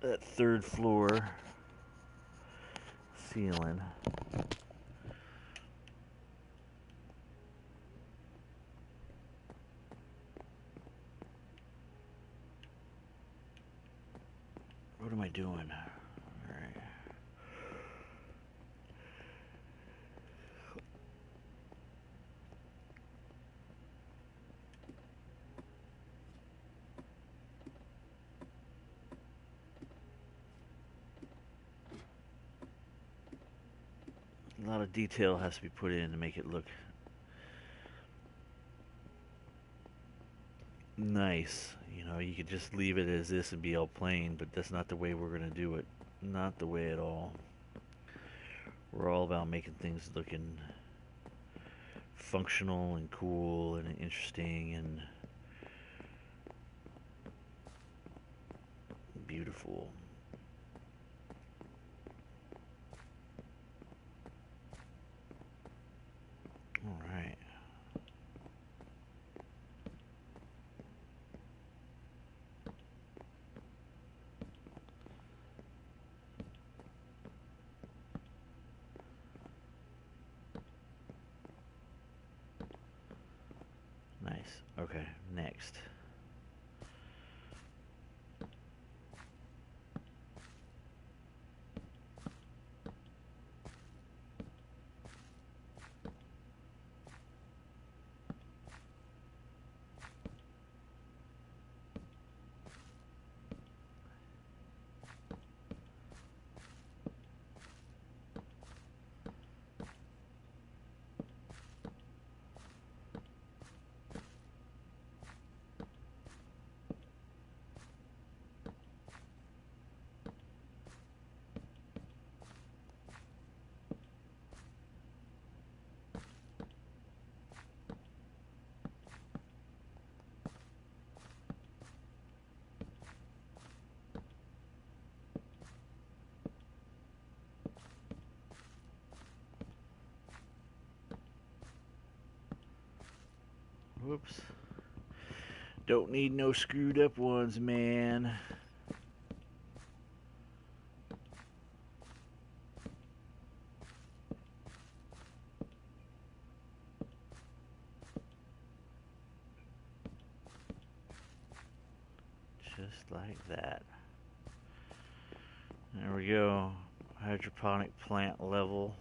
Speaker 1: that third floor ceiling. What am I doing? Alright. A lot of detail has to be put in to make it look nice. You know, you could just leave it as this and be all plain, but that's not the way we're going to do it. Not the way at all. We're all about making things looking functional and cool and interesting and beautiful. All right. Nice. Okay, next. Whoops. Don't need no screwed up ones, man. Just like that. There we go. Hydroponic plant level.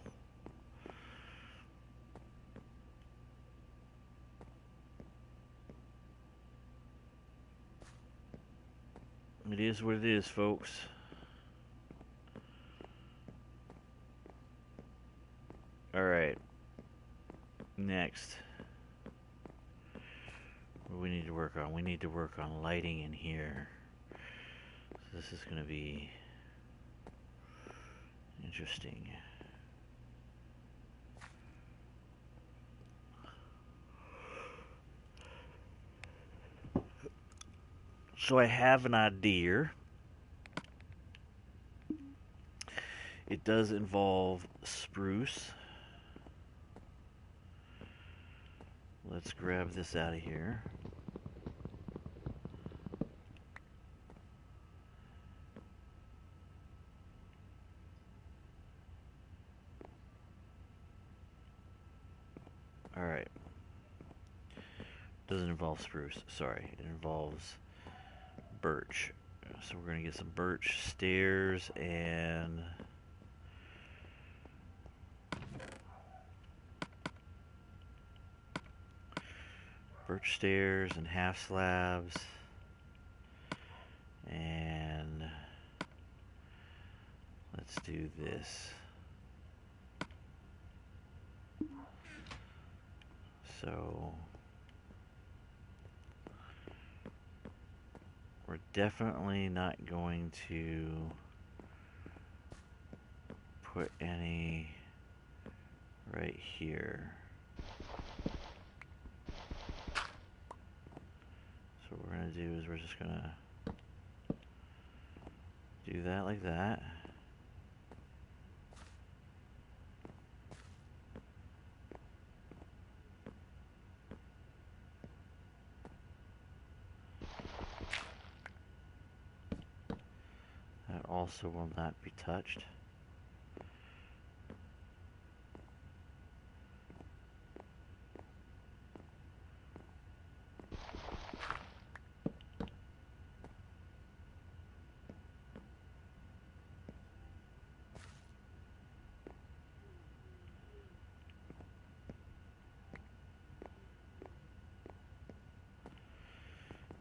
Speaker 1: It is what it is, folks. Alright. Next. What do we need to work on? We need to work on lighting in here. So this is going to be interesting. So I have an idea. It does involve spruce. Let's grab this out of here. Alright. Doesn't involve spruce, sorry. It involves birch. So we're going to get some birch stairs and half slabs and let's do this. So we're definitely not going to put any right here. So what we're going to do is we're just going to do that like that. That also will not be touched.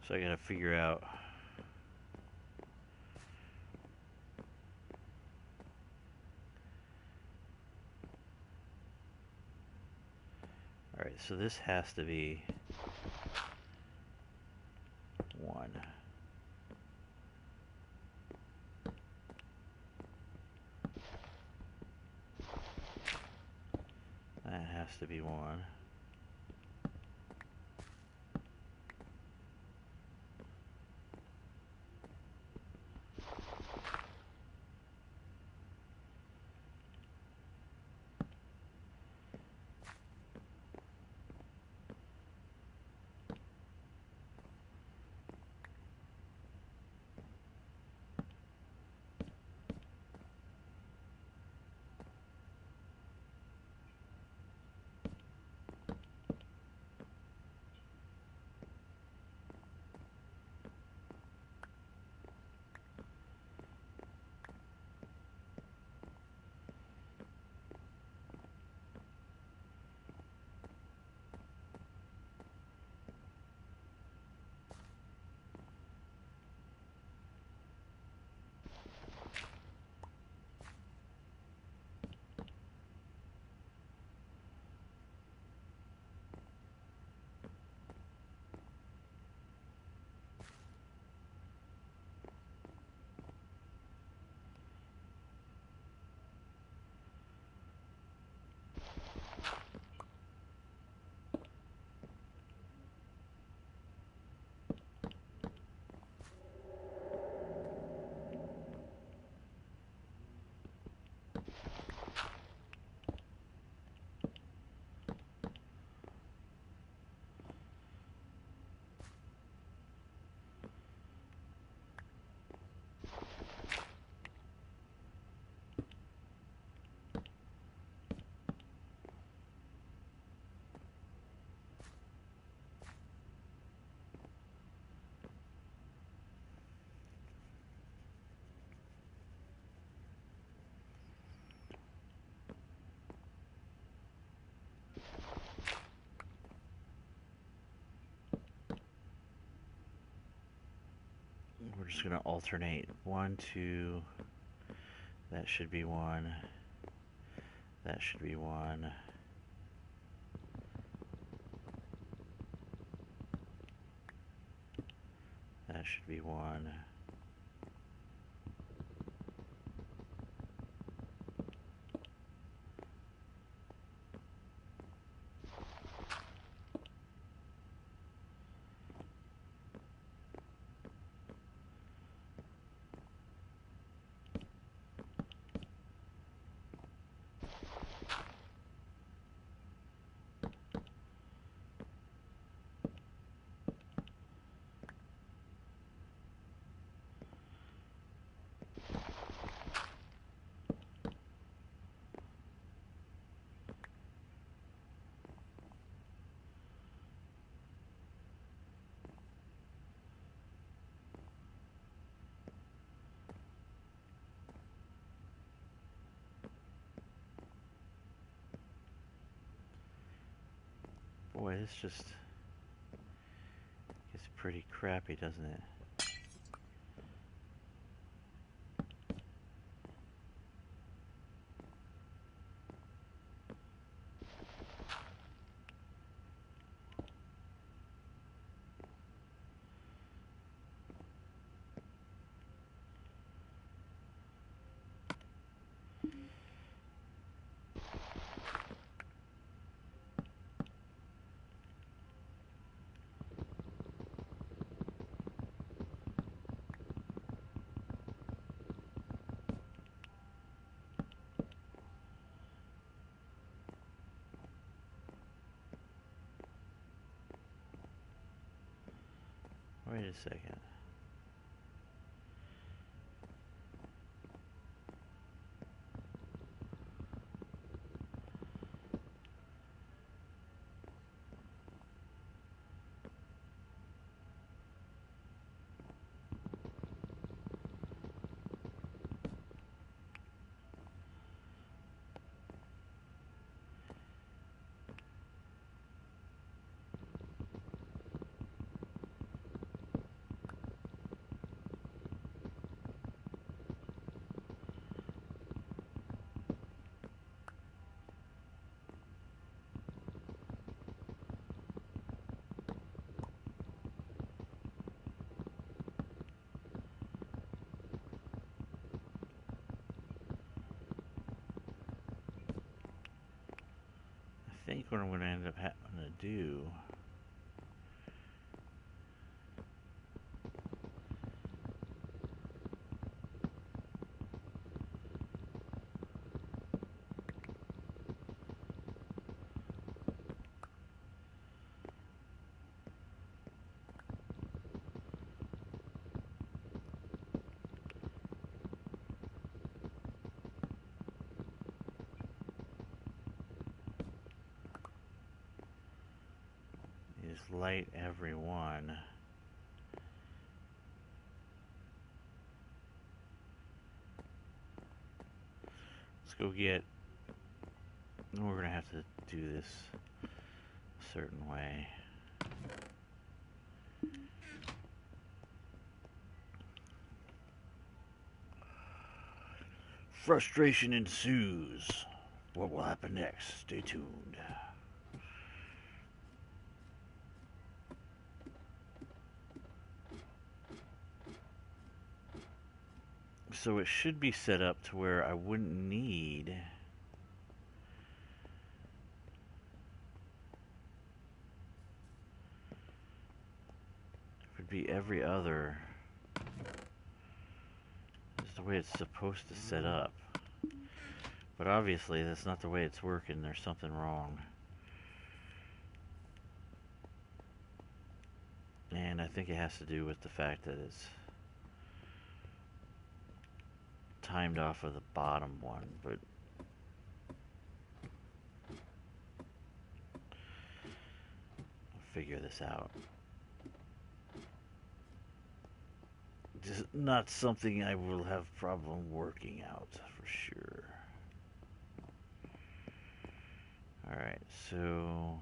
Speaker 1: So I gotta figure out alright, so this has to be 1. That has to be 1. just going to alternate 1, 2. That should be 1. That should be 1. That should be 1. Boy, this just gets pretty crappy, doesn't it? Wait a second. I think what I'm going to end up having to do is light everyone. Let's go get... We're going to have to do this a certain way. Frustration ensues. What will happen next? Stay tuned. So it should be set up to where I wouldn't need... It would be every other... This is the way it's supposed to set up. But obviously that's not the way it's working. There's something wrong. And I think it has to do with the fact that it's timed off of the bottom one, but I'll figure this out. Just not something I will have problem working out for sure. Alright, so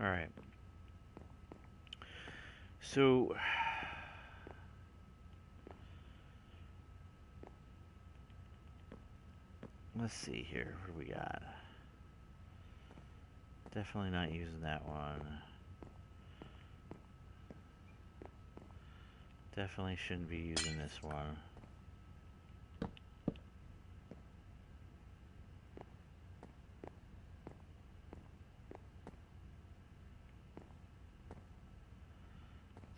Speaker 1: Alright. So, let's see here. What do we got? Definitely not using that one. Definitely shouldn't be using this one.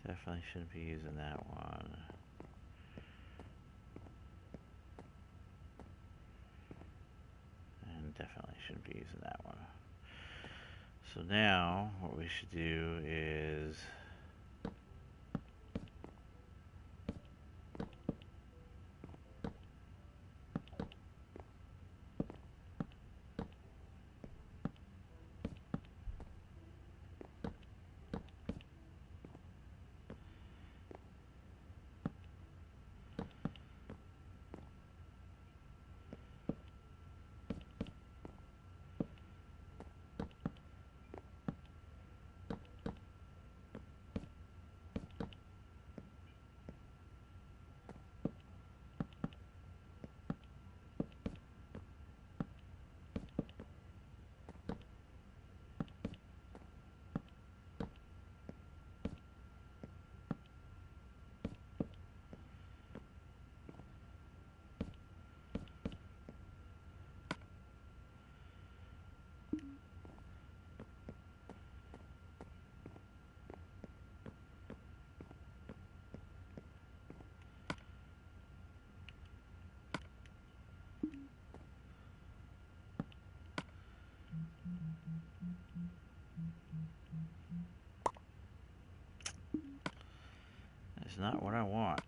Speaker 1: Definitely shouldn't be using that one. And definitely shouldn't be using that one. So now, what we should do is... That's not what I want.